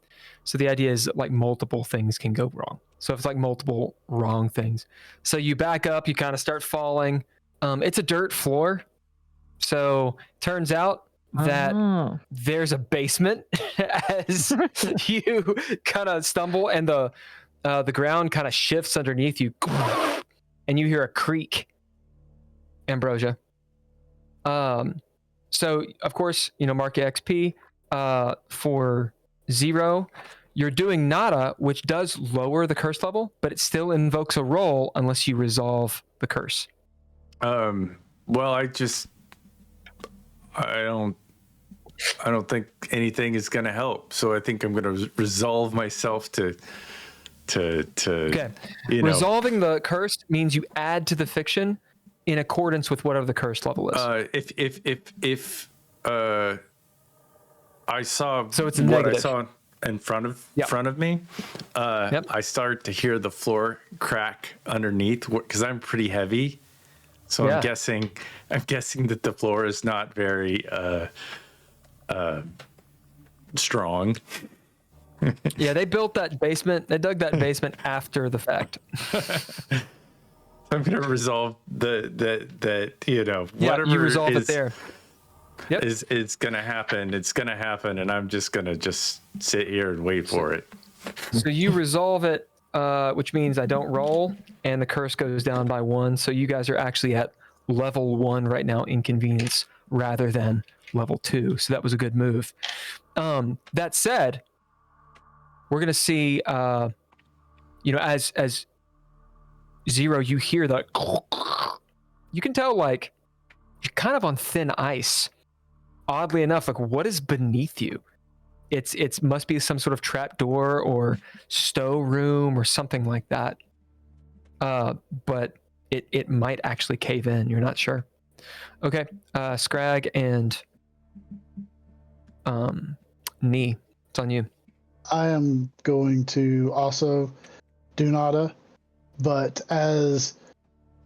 [SPEAKER 1] so the idea is like multiple things can go wrong. So if it's like multiple wrong things, so you back up, you kind of start falling. It's a dirt floor, so turns out that there's a basement as you kind of stumble, and the ground kind of shifts underneath you. And you hear a creak, Ambrosia. So of course, you know, mark XP for 0. You're doing nada, which does lower the curse level, but it still invokes a roll unless you resolve the curse.
[SPEAKER 2] Well, I don't think anything is gonna help. So I think I'm gonna resolve myself to
[SPEAKER 1] Okay.
[SPEAKER 2] You know,
[SPEAKER 1] resolving the curse means you add to the fiction in accordance with whatever the curse level is.
[SPEAKER 2] If I saw
[SPEAKER 1] So it's
[SPEAKER 2] what
[SPEAKER 1] negative.
[SPEAKER 2] I saw in front of me, I start to hear the floor crack underneath because I'm pretty heavy. So I'm guessing that the floor is not very strong.
[SPEAKER 1] Yeah, they built that basement. They dug that basement after the fact.
[SPEAKER 2] I'm gonna resolve that you know,
[SPEAKER 1] Yeah,
[SPEAKER 2] whatever
[SPEAKER 1] you resolve
[SPEAKER 2] is,
[SPEAKER 1] it there. Yep.
[SPEAKER 2] It's gonna happen. It's gonna happen, and I'm just gonna sit here and wait for it.
[SPEAKER 1] So you resolve it, which means I don't roll, and the curse goes down by 1. So you guys are actually at level 1 right now, inconvenience, rather than level 2. So that was a good move. That said, we're gonna see, you know, as 0, you hear the. You can tell, like, you're kind of on thin ice. Oddly enough, like, what is beneath you? It's must be some sort of trap door or stow room or something like that. But it might actually cave in. You're not sure. Okay, Scrag and Knee, it's on you.
[SPEAKER 5] I am going to also do nada, but as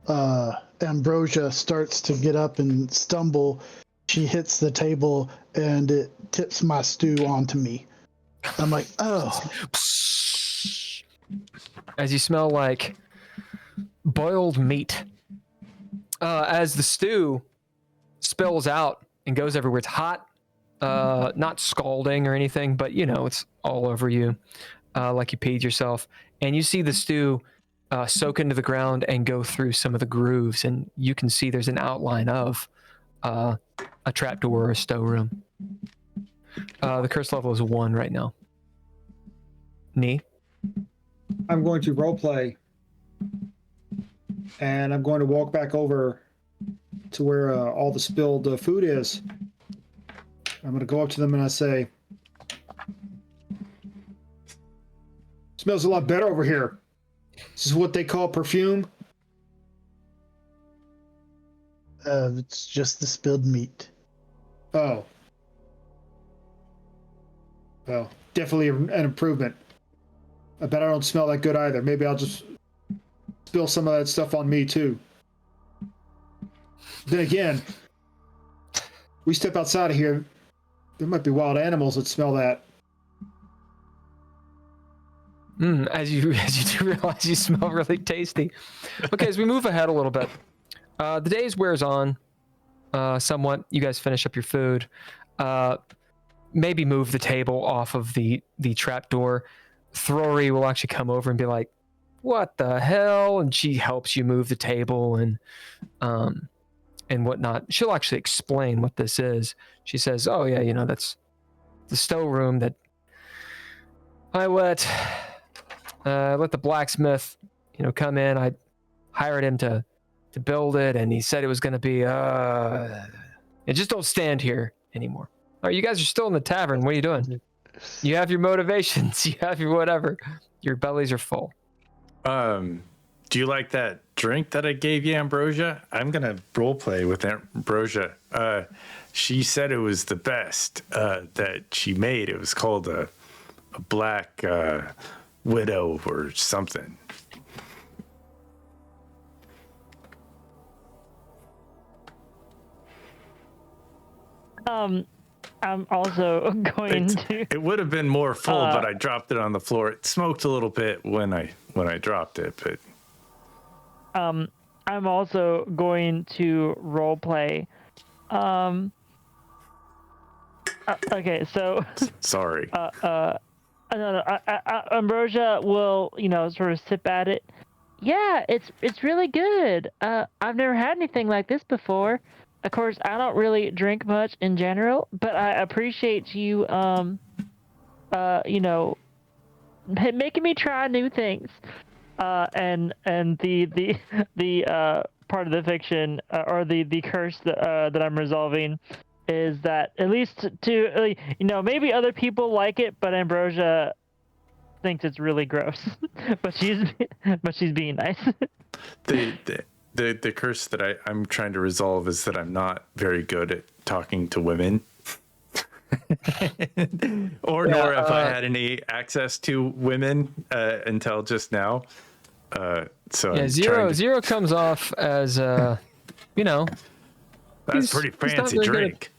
[SPEAKER 5] Ambrosia starts to get up and stumble, she hits the table and it tips my stew onto me. I'm like, oh.
[SPEAKER 1] As you smell like boiled meat. As the stew spills out and goes everywhere, it's hot. Not scalding or anything, but you know, it's all over you, like you peed yourself. And you see the stew soak into the ground and go through some of the grooves, and you can see there's an outline of a trapdoor or a stow room. The curse level is 1 right now. Knee?
[SPEAKER 4] I'm going to roleplay, and I'm going to walk back over to where all the spilled food is. I'm going to go up to them and I say, "Smells a lot better over here. This is what they call perfume."
[SPEAKER 5] It's just the spilled meat.
[SPEAKER 4] Oh. Well, definitely an improvement. I bet I don't smell that good either. Maybe I'll just spill some of that stuff on me too. Then again, we step outside of here, there might be wild animals that smell that.
[SPEAKER 1] As you do realize you smell really tasty. Okay, as we move ahead a little bit, the days wears on somewhat. You guys finish up your food. Maybe move the table off of the trap door. Throry will actually come over and be like, "What the hell?" And she helps you move the table and whatnot. She'll actually explain what this is. She says, "Oh yeah, that's the storeroom that I let the blacksmith, come in. I hired him to build it, and he said it was going to be just don't stand here anymore." All right, you guys are still in the tavern. What are you doing? You have your motivations. You have your whatever. Your bellies are full.
[SPEAKER 2] Do you like that drink that I gave you, Ambrosia? I'm gonna role play with Ambrosia. She said it was the best that she made. It was called a black widow or something.
[SPEAKER 3] I'm also going to.
[SPEAKER 2] It would have been more full, but I dropped it on the floor. It smoked a little bit when I dropped it, but.
[SPEAKER 3] I'm also going to role play. Okay, so.
[SPEAKER 2] Sorry.
[SPEAKER 3] Ambrosia will, sort of sip at it. Yeah, it's really good. I've never had anything like this before. Of course, I don't really drink much in general, but I appreciate you, making me try new things. And the part of the fiction or the curse that I'm resolving is that at least to maybe other people like it, but Ambrosia thinks it's really gross. but she's being nice.
[SPEAKER 2] The curse that I'm trying to resolve is that I'm not very good at talking to women. Nor have I had any access to women until just now. So
[SPEAKER 1] Zero comes off as
[SPEAKER 2] that's pretty fancy drink.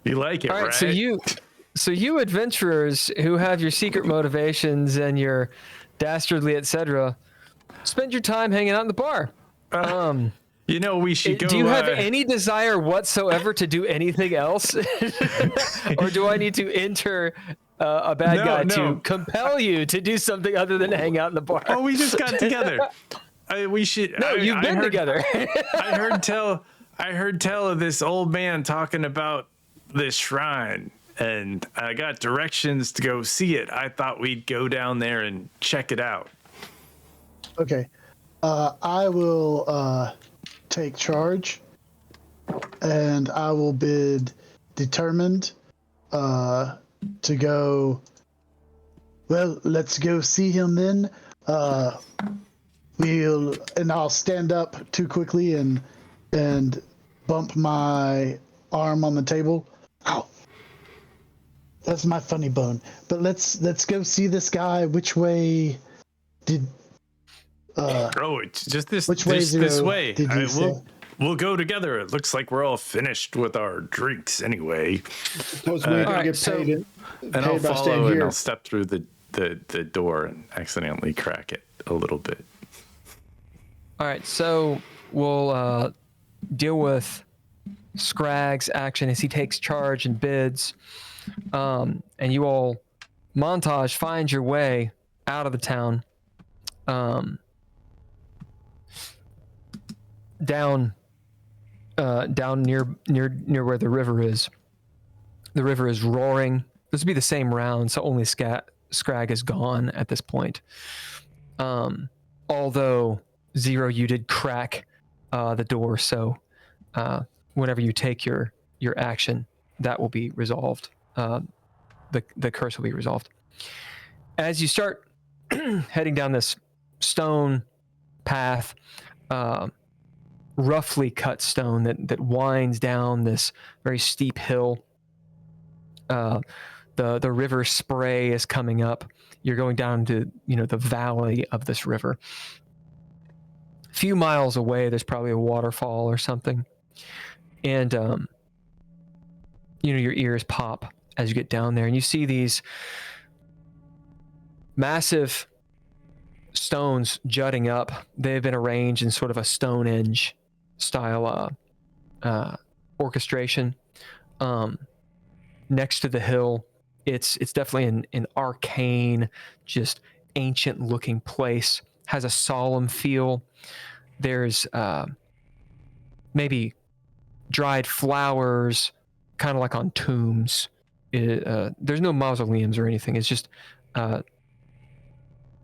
[SPEAKER 2] You like it,
[SPEAKER 1] all right?
[SPEAKER 2] Right?
[SPEAKER 1] So you adventurers who have your secret motivations and your dastardly etc. spend your time hanging out in the bar.
[SPEAKER 2] We should go.
[SPEAKER 1] Do you have any desire whatsoever to do anything else? Or do I need to enter a bad guy to compel you to do something other than hang out in the bar?
[SPEAKER 2] Oh, we just got together. We should.
[SPEAKER 1] No, you've been together.
[SPEAKER 2] I heard tell of this old man talking about this shrine, and I got directions to go see it. I thought we'd go down there and check it out.
[SPEAKER 5] Okay. I will take charge, and I will bid determined to go. Well, let's go see him then. I'll stand up too quickly and bump my arm on the table. Ow. That's my funny bone. But let's go see this guy. Which way did?
[SPEAKER 2] It's just this.
[SPEAKER 5] Which way
[SPEAKER 2] this way.
[SPEAKER 5] Did you say?
[SPEAKER 2] We'll go together. It looks like we're all finished with our drinks anyway.
[SPEAKER 4] Suppose we're gonna get paid.
[SPEAKER 2] And I'll follow and I'll step through the door and accidentally crack it a little bit.
[SPEAKER 1] All right, so we'll deal with Scrag's action as he takes charge and bids, and you all montage find your way out of the town, down near where the river is. The river is roaring. This would be the same round, so only Scrag is gone at this point. Although Zero, you did crack the door, so whenever you take your action, that will be resolved. The curse will be resolved. As you start heading down this stone path, roughly cut stone that winds down this very steep hill, the the river spray is coming up. You're going down to, the valley of this river. A few miles away, there's probably a waterfall or something. And, your ears pop as you get down there, and you see these massive stones jutting up. They've been arranged in sort of a Stonehenge style orchestration. Next to the hill, it's definitely an arcane, just ancient looking place. Has a solemn feel. There's maybe dried flowers, kind of like on tombs. There's no mausoleums or anything. It's just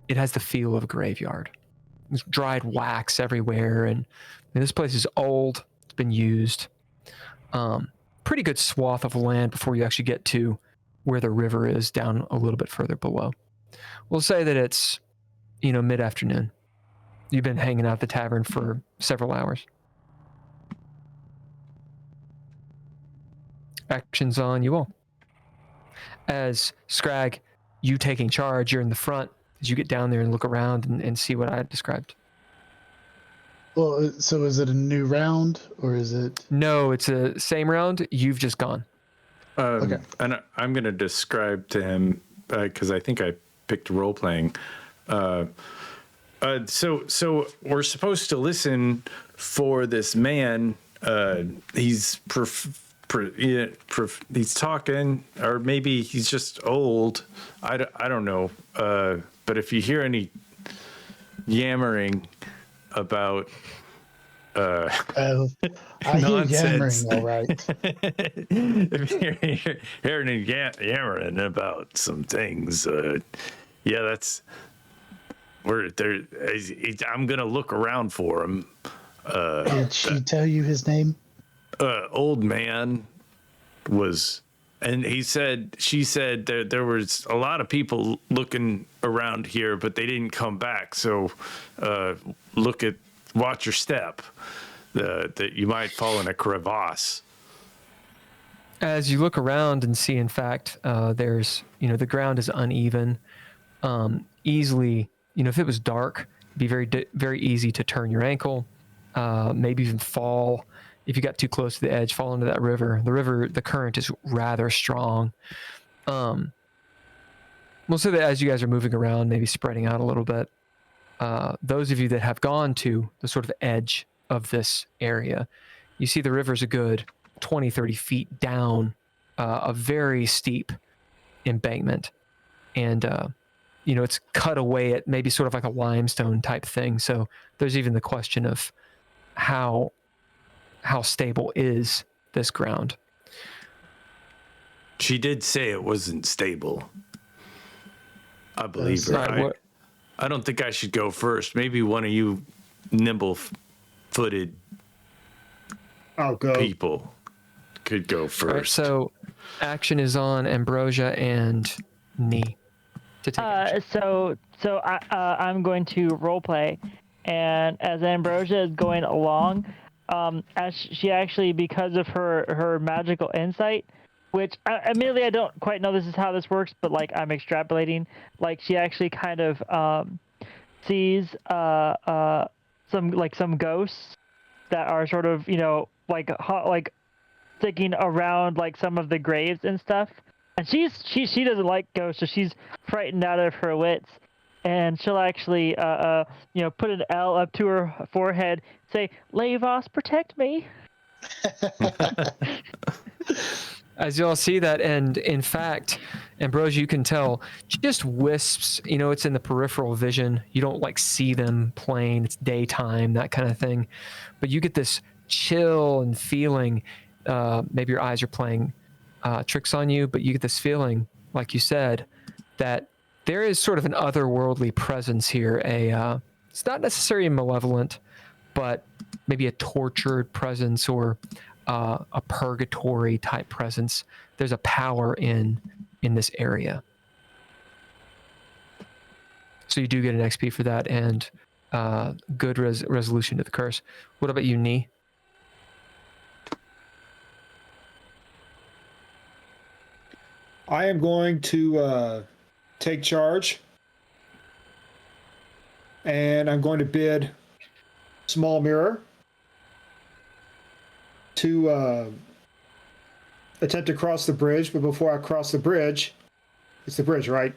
[SPEAKER 1] it has the feel of a graveyard. There's dried wax everywhere, and this place is old. It's been used. Pretty good swath of land before you actually get to where the river is, down a little bit further below. We'll say that it's, mid-afternoon. You've been hanging out at the tavern for several hours. Actions on you all. As Scrag, you taking charge, you're in the front. As you get down there and look around and see what I described.
[SPEAKER 5] Well, so is it a new round or is it?
[SPEAKER 1] No, it's a same round. You've just gone.
[SPEAKER 5] Okay.
[SPEAKER 2] And I'm going to describe to him, because I think I picked role playing. So we're supposed to listen for this man. He's he's talking, or maybe he's just old. I don't know. But if you hear any yammering about
[SPEAKER 5] I hear
[SPEAKER 2] nonsense.
[SPEAKER 5] yammering, all right.
[SPEAKER 2] If you're hearing any yammering about some things, yeah, that's where there. I'm gonna look around for him.
[SPEAKER 5] Did she tell you his name?
[SPEAKER 2] Old man was, and she said there was a lot of people looking around here, but they didn't come back. So watch your step, that you might fall in a crevasse.
[SPEAKER 1] As you look around and see, in fact, there's, the ground is uneven. Easily, if it was dark, it'd be very, very easy to turn your ankle, maybe even fall. If you got too close to the edge, fall into that river. The current is rather strong. We'll say that as you guys are moving around, maybe spreading out a little bit, those of you that have gone to the sort of edge of this area, you see the river's a good 20, 30 feet down, a very steep embankment. And, it's cut away at maybe sort of like a limestone type thing. So there's even the question of how stable is this ground.
[SPEAKER 2] She did say it wasn't stable. I believe her. I don't think I should go first. Maybe one of you nimble-footed people could go first.
[SPEAKER 1] Right, so action is on Ambrosia and Nee to take action.
[SPEAKER 3] So I'm going to roleplay, and as Ambrosia is going along, as she actually, because of her magical insight, which admittedly I don't quite know this is how this works, but like I'm extrapolating, like she actually kind of sees some ghosts that are sort of like sticking around like some of the graves and stuff, and she doesn't like ghosts, so she's frightened out of her wits. And she'll actually, put an L up to her forehead, say, "Lavos, protect me."
[SPEAKER 1] As you all see that, and in fact, Ambrosia, you can tell, just wisps, it's in the peripheral vision. You don't like see them plain. It's daytime, that kind of thing. But you get this chill and feeling, maybe your eyes are playing tricks on you, but you get this feeling, like you said, that there is sort of an otherworldly presence here. It's not necessarily malevolent, but maybe a tortured presence or a purgatory type presence. There's a power in this area. So you do get an XP for that and good resolution to the curse. What about you, Nee?
[SPEAKER 4] I am going to take charge, and I'm going to bid Small Mirror to attempt to cross the bridge. But before I cross the bridge, it's the bridge, right?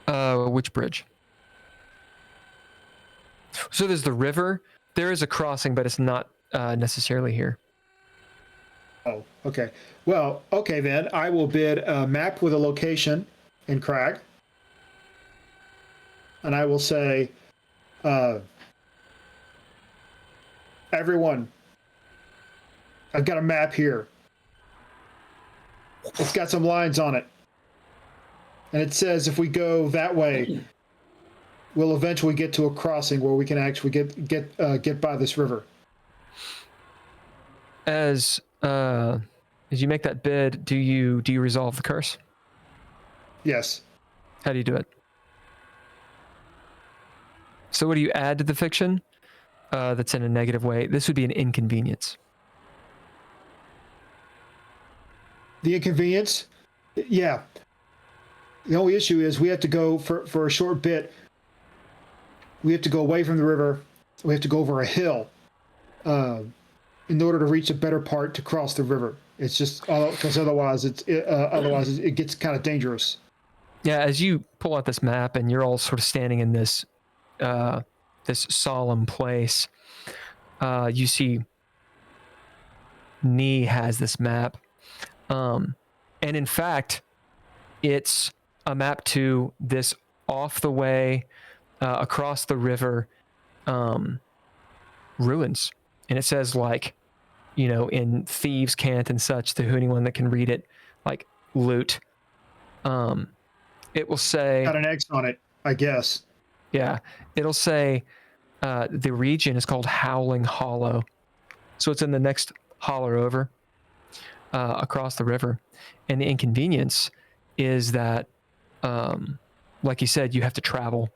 [SPEAKER 1] Which bridge? So there's the river. There is a crossing, but it's not necessarily here.
[SPEAKER 4] Oh, okay. Well, okay then. I will bid a map with a location in Crag. And I will say, everyone, I've got a map here. It's got some lines on it. And it says if we go that way, we'll eventually get to a crossing where we can actually get by this river.
[SPEAKER 1] As you make that bid, do you resolve the curse?
[SPEAKER 4] Yes.
[SPEAKER 1] How do you do it? So what do you add to the fiction that's in a negative way? This would be an inconvenience.
[SPEAKER 4] The inconvenience? Yeah. The only issue is we have to go for a short bit. We have to go away from the river. We have to go over a hill in order to reach a better part to cross the river. It's just because otherwise it gets kind of dangerous.
[SPEAKER 1] Yeah, as you pull out this map and you're all sort of standing in this this solemn place, you see Nee has this map. And in fact, it's a map to this off the way, across the river ruins. And it says, like, you know, in thieves' cant and such, to anyone that can read it, like, loot. It will say...
[SPEAKER 4] Got an X on it, I guess.
[SPEAKER 1] Yeah. It'll say the region is called Howling Hollow. So it's in the next holler over across the river. And the inconvenience is that, like you said, you have to travel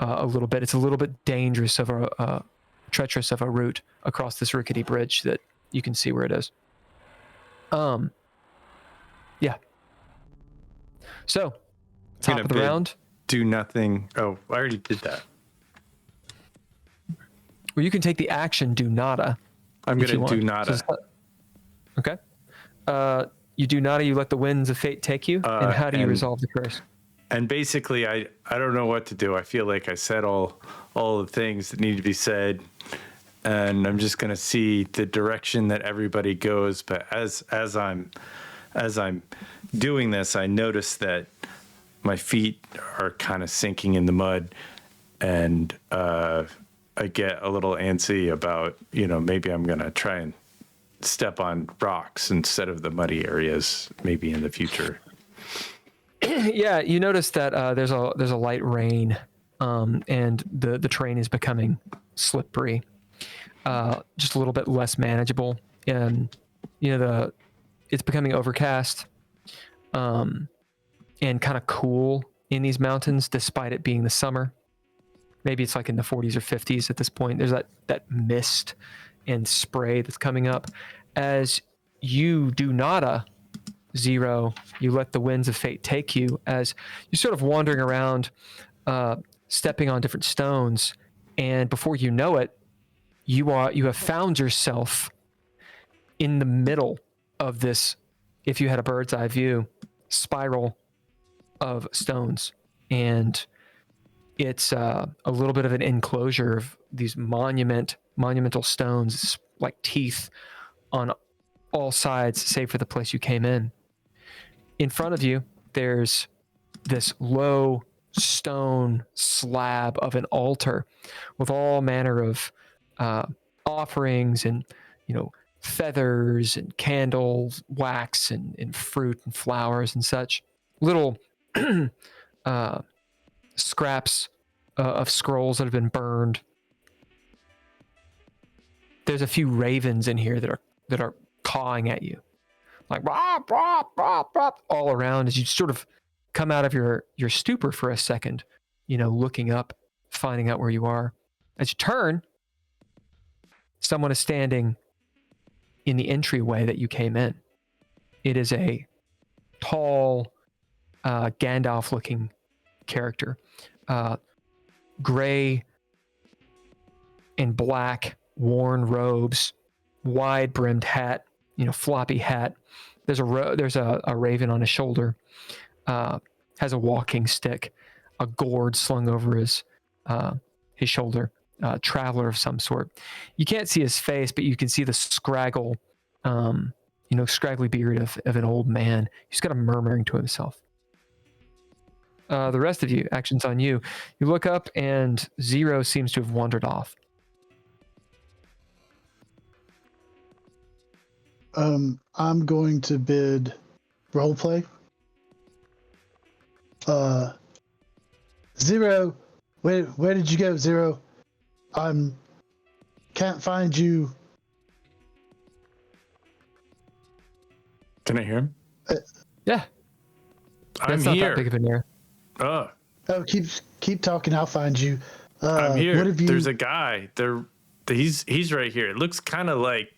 [SPEAKER 1] a little bit. It's a little bit dangerous of a treacherous of a route across this rickety bridge that you can see where it is. Yeah. So, top of the round.
[SPEAKER 2] Do nothing. Oh, I already did that.
[SPEAKER 1] Well, you can take the action do nada.
[SPEAKER 2] I'm going to do nada.
[SPEAKER 1] Okay. You do nada, you let the winds of fate take you. And how do you resolve the curse?
[SPEAKER 2] And basically, I don't know what to do. I feel like I said all the things that need to be said, and I'm just going to see the direction that everybody goes. But as I'm doing this, I notice that my feet are kind of sinking in the mud, and I get a little antsy about, you know, maybe I'm going to try and step on rocks instead of the muddy areas maybe in the future.
[SPEAKER 1] Yeah, you notice that there's a light rain, and the terrain is becoming slippery, just a little bit less manageable, and you know it's becoming overcast, and kind of cool in these mountains, despite it being the summer. Maybe it's like in the 40s or 50s at this point. There's that mist and spray that's coming up. As you do nada, Zero, you let the winds of fate take you as you're sort of wandering around, stepping on different stones, and before you know it, you have found yourself in the middle of this, if you had a bird's eye view, spiral of stones. And it's a little bit of an enclosure of these monumental stones, like teeth on all sides, save for the place you came in. In front of you, there's this low stone slab of an altar with all manner of offerings and, you know, feathers and candles, wax and fruit and flowers and such. Little scraps of scrolls that have been burned. There's a few ravens in here that are cawing at you, like bop, bop, bop, bop, all around as you sort of come out of your stupor for a second, you know, looking up, finding out where you are. As you turn, someone is standing in the entryway that you came in. It is a tall, Gandalf-looking character, gray and black worn robes, wide-brimmed hat, floppy hat. There's a raven on his shoulder. Has a walking stick, a gourd slung over his shoulder. Traveler of some sort. You can't see his face, but you can see the scraggly beard of an old man. He's got a murmuring to himself. The rest of you, action's on you. You look up and Zero seems to have wandered off.
[SPEAKER 5] I'm going to bid roleplay. Zero, where did you go, Zero? Can't find you.
[SPEAKER 2] Can I hear him?
[SPEAKER 1] Yeah.
[SPEAKER 2] I'm
[SPEAKER 1] That's not
[SPEAKER 2] here.
[SPEAKER 1] that big of an error.
[SPEAKER 2] Oh,
[SPEAKER 5] Keep talking. I'll find you.
[SPEAKER 2] I'm here.
[SPEAKER 5] What have you?
[SPEAKER 2] There's a guy there. He's right here. It looks kind of like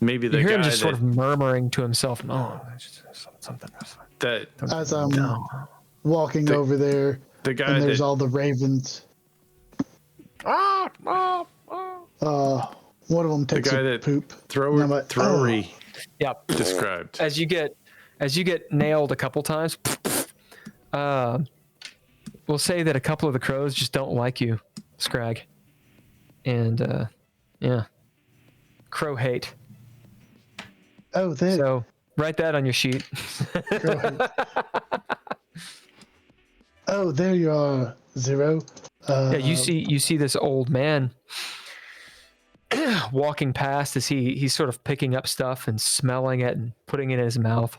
[SPEAKER 2] maybe the
[SPEAKER 1] You hear
[SPEAKER 2] guy
[SPEAKER 1] him just
[SPEAKER 2] that,
[SPEAKER 1] sort of murmuring to himself. Oh, it's just something.
[SPEAKER 2] that
[SPEAKER 5] As I'm walking over there,
[SPEAKER 2] the guy
[SPEAKER 5] and there's
[SPEAKER 2] that
[SPEAKER 5] all the ravens. One of them takes
[SPEAKER 2] guy
[SPEAKER 5] a
[SPEAKER 2] that
[SPEAKER 5] poop. And I'm like,
[SPEAKER 2] throwery
[SPEAKER 1] Yeah.
[SPEAKER 2] described.
[SPEAKER 1] As you get nailed a couple times, we'll say that a couple of the crows just don't like you, Scrag. And yeah. Crow hate.
[SPEAKER 5] Oh, there.
[SPEAKER 1] So write that on your sheet.
[SPEAKER 5] Oh, there you are, Zero.
[SPEAKER 1] Yeah, you see this old man walking past as he's sort of picking up stuff and smelling it and putting it in his mouth.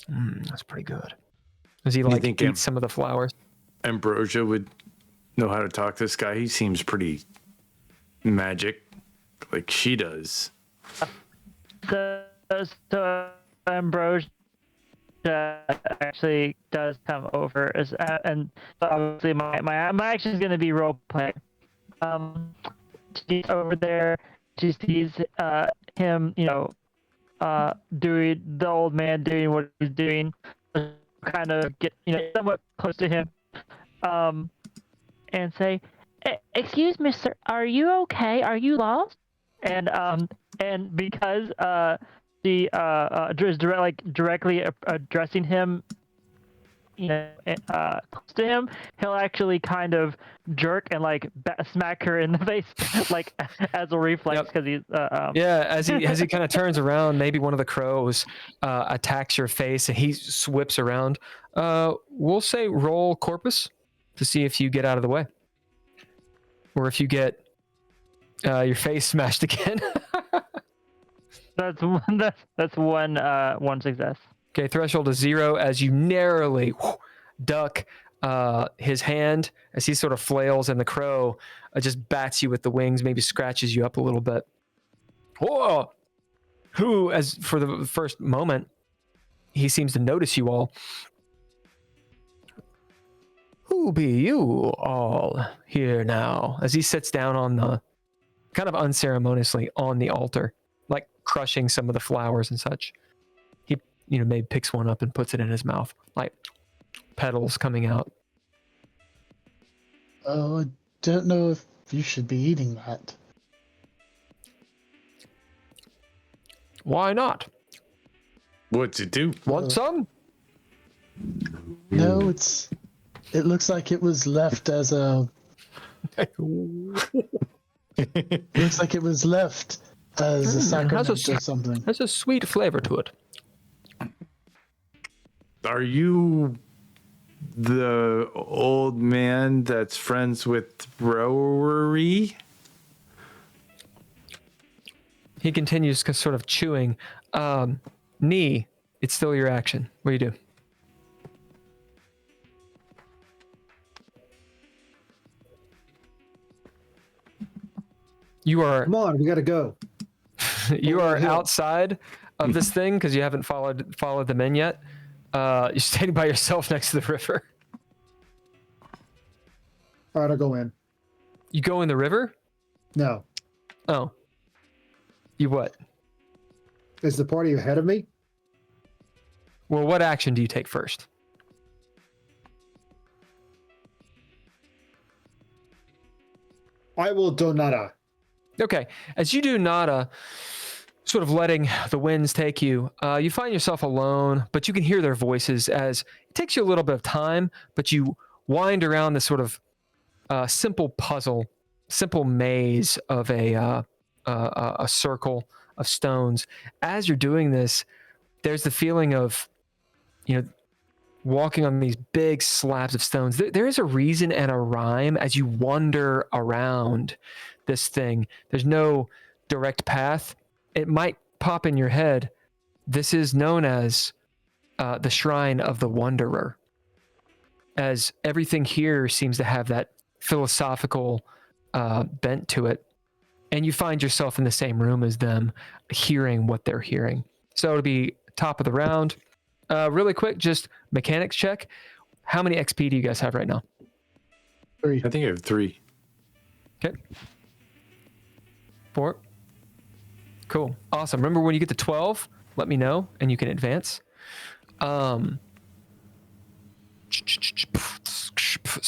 [SPEAKER 1] That's pretty good. As he
[SPEAKER 2] think
[SPEAKER 1] eats some of the flowers.
[SPEAKER 2] Ambrosia would know how to talk to this guy. He seems pretty magic, like she does.
[SPEAKER 3] So Ambrosia actually does come over, and obviously my action is going to be role play. She's over there. She sees him, doing the old man doing what he's doing, kind of get somewhat close to him, and say, "Excuse me, sir, are you okay? Are you lost?" And because she is directly addressing him, close to him, he'll actually kind of jerk and smack her in the face, as a reflex, because he's
[SPEAKER 1] yeah, as he kind of turns around, maybe one of the crows attacks your face and he whips around. We'll say roll corpus to see if you get out of the way, or if you get your face smashed again.
[SPEAKER 3] That's one success.
[SPEAKER 1] Okay, threshold is 0 as you narrowly duck his hand as he sort of flails, and the crow just bats you with the wings, maybe scratches you up a little bit. Whoa! Who, as for the first moment, he seems to notice you all. Who be you all here now? As he sits down on the, kind of unceremoniously, on the altar, like crushing some of the flowers and such. He, maybe picks one up and puts it in his mouth, like petals coming out.
[SPEAKER 5] Oh, I don't know if you should be eating that.
[SPEAKER 1] Why not?
[SPEAKER 2] What's it do?
[SPEAKER 1] Want some?
[SPEAKER 5] No, it looks like it was left as a. Looks like it was left as a sacrament or something.
[SPEAKER 1] Has a sweet flavor to it.
[SPEAKER 2] Are you the old man that's friends with Throwery?
[SPEAKER 1] He continues sort of chewing. Knee, it's still your action. What do you do? You are.
[SPEAKER 4] Come on, we gotta go.
[SPEAKER 1] You are outside of this thing because you haven't followed them in yet. You're standing by yourself next to the river.
[SPEAKER 4] All right, I'll go in.
[SPEAKER 1] You go in the river?
[SPEAKER 4] No.
[SPEAKER 1] Oh. You what?
[SPEAKER 4] Is the party ahead of me?
[SPEAKER 1] Well, what action do you take first?
[SPEAKER 4] I will do nada.
[SPEAKER 1] Okay. As you do nada, sort of letting the winds take you, you find yourself alone, but you can hear their voices as it takes you a little bit of time, but you wind around this sort of simple puzzle, simple maze of a circle of stones. As you're doing this, there's the feeling of, walking on these big slabs of stones. There is a reason and a rhyme as you wander around this thing. There's no direct path. It might pop in your head. This is known as the Shrine of the Wanderer, as everything here seems to have that philosophical bent to it. And you find yourself in the same room as them, hearing what they're hearing. So it'll be top of the round. Really quick, just mechanics check. How many XP do you guys have right now?
[SPEAKER 5] 3.
[SPEAKER 2] I think I have 3.
[SPEAKER 1] Okay. 4. Cool. Awesome. Remember, when you get to 12, let me know and you can advance. So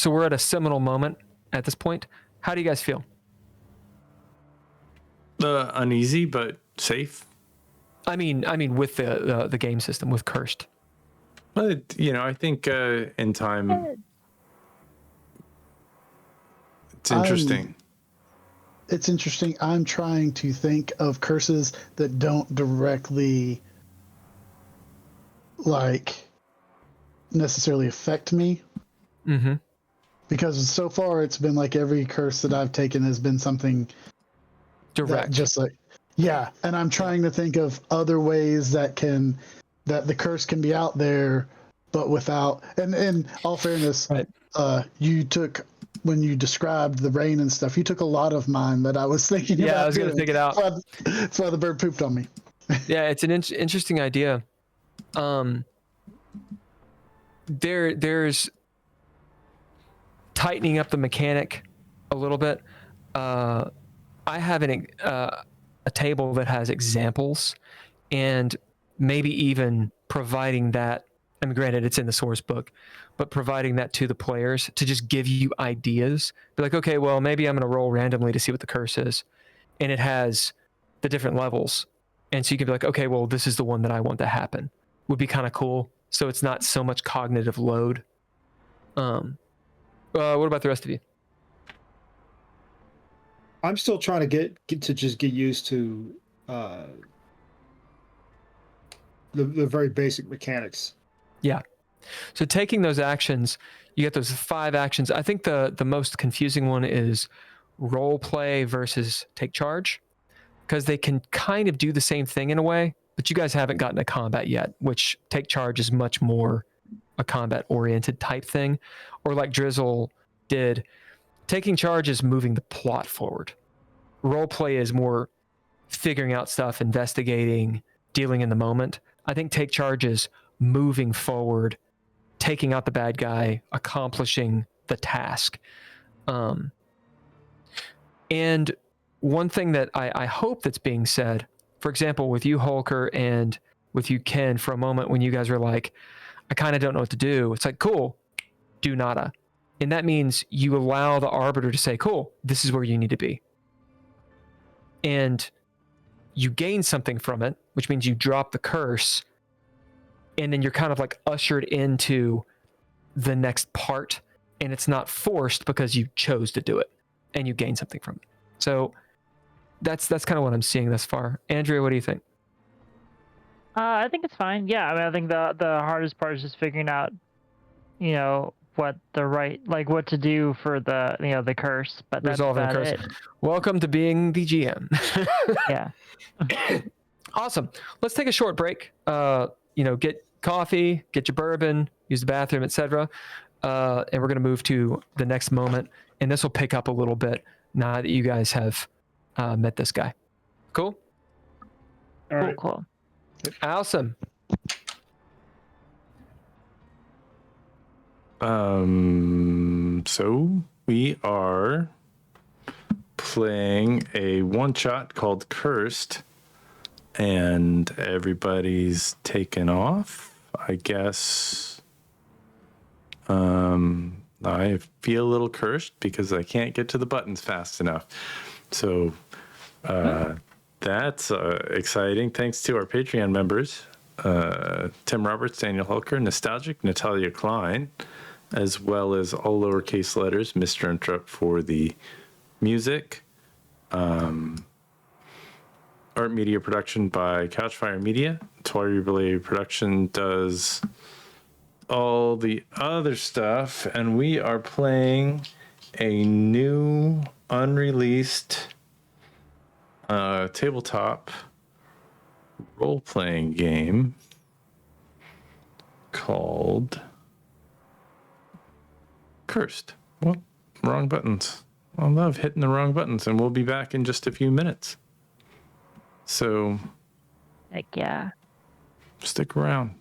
[SPEAKER 1] we're at a seminal moment at this point. How do you guys feel?
[SPEAKER 2] Uneasy, but safe.
[SPEAKER 1] I mean, with the game system, with Cursed.
[SPEAKER 2] But, I think in time, it's interesting.
[SPEAKER 5] It's interesting. I'm trying to think of curses that don't directly, necessarily affect me.
[SPEAKER 1] Mm-hmm.
[SPEAKER 5] Because so far it's been like every curse that I've taken has been something
[SPEAKER 1] direct.
[SPEAKER 5] Yeah, and I'm trying to think of other ways that the curse can be out there, but without. And in all fairness,
[SPEAKER 1] right.
[SPEAKER 5] You took, when you described the rain and stuff, you took a lot of mine that I was thinking about.
[SPEAKER 1] Yeah, I was going to take it out.
[SPEAKER 5] That's why the bird pooped on me.
[SPEAKER 1] Yeah, it's an interesting idea. There's tightening up the mechanic a little bit. I have a table that has examples, and maybe even providing that. I mean, granted, it's in the source book, but providing that to the players to just give you ideas. Be like, okay, well, maybe I'm going to roll randomly to see what the curse is, and it has the different levels, and so you can be like, okay, well, this is the one that I want to happen. Would be kind of cool. So it's not so much cognitive load. What about the rest of you?
[SPEAKER 4] I'm still trying to get used to the very basic mechanics.
[SPEAKER 1] Yeah. So taking those actions, you get those 5 actions. I think the most confusing one is role play versus take charge, because they can kind of do the same thing in a way, but you guys haven't gotten to combat yet, which take charge is much more a combat oriented type thing. Or like Drizzle did, taking charge is moving the plot forward. Role play is more figuring out stuff, investigating, dealing in the moment. I think take charge is moving forward, taking out the bad guy, accomplishing the task. And one thing that I hope that's being said, for example, with you, Holker, and with you, Ken, for a moment when you guys are like, I kind of don't know what to do. It's like, cool, do nada. And that means you allow the arbiter to say, cool, this is where you need to be. And you gain something from it, which means you drop the curse, and then you're kind of like ushered into the next part, and it's not forced because you chose to do it, and you gain something from it. So that's kind of what I'm seeing thus far. Andrea, what do you think?
[SPEAKER 3] I think it's fine. Yeah, I mean, I think the hardest part is just figuring out, what the right, what to do for the, the curse. But that's
[SPEAKER 1] resolving the
[SPEAKER 3] about
[SPEAKER 1] curse.
[SPEAKER 3] it.
[SPEAKER 1] Welcome to being the GM.
[SPEAKER 3] Yeah.
[SPEAKER 1] Awesome. Let's take a short break. Get coffee, get your bourbon, use the bathroom, etc. And we're going to move to the next moment, and this will pick up a little bit now that you guys have met this guy. Cool?
[SPEAKER 4] All right.
[SPEAKER 3] Cool.
[SPEAKER 1] Awesome.
[SPEAKER 2] So we are playing a one-shot called Cursed, and everybody's taken off. I guess. I feel a little cursed because I can't get to the buttons fast enough. So that's exciting. Thanks to our Patreon members, Tim Roberts, Daniel Hulker, Nostalgic, Natalia Cline, as well as all lowercase letters, Mr. Interrupt for the music. Art media production by Couchfire Media. Twilight Relay Production does all the other stuff, and we are playing a new unreleased tabletop role-playing game called Cursed. What? Wrong buttons. I love hitting the wrong buttons, and we'll be back in just a few minutes. So,
[SPEAKER 3] Heck yeah.
[SPEAKER 2] stick around.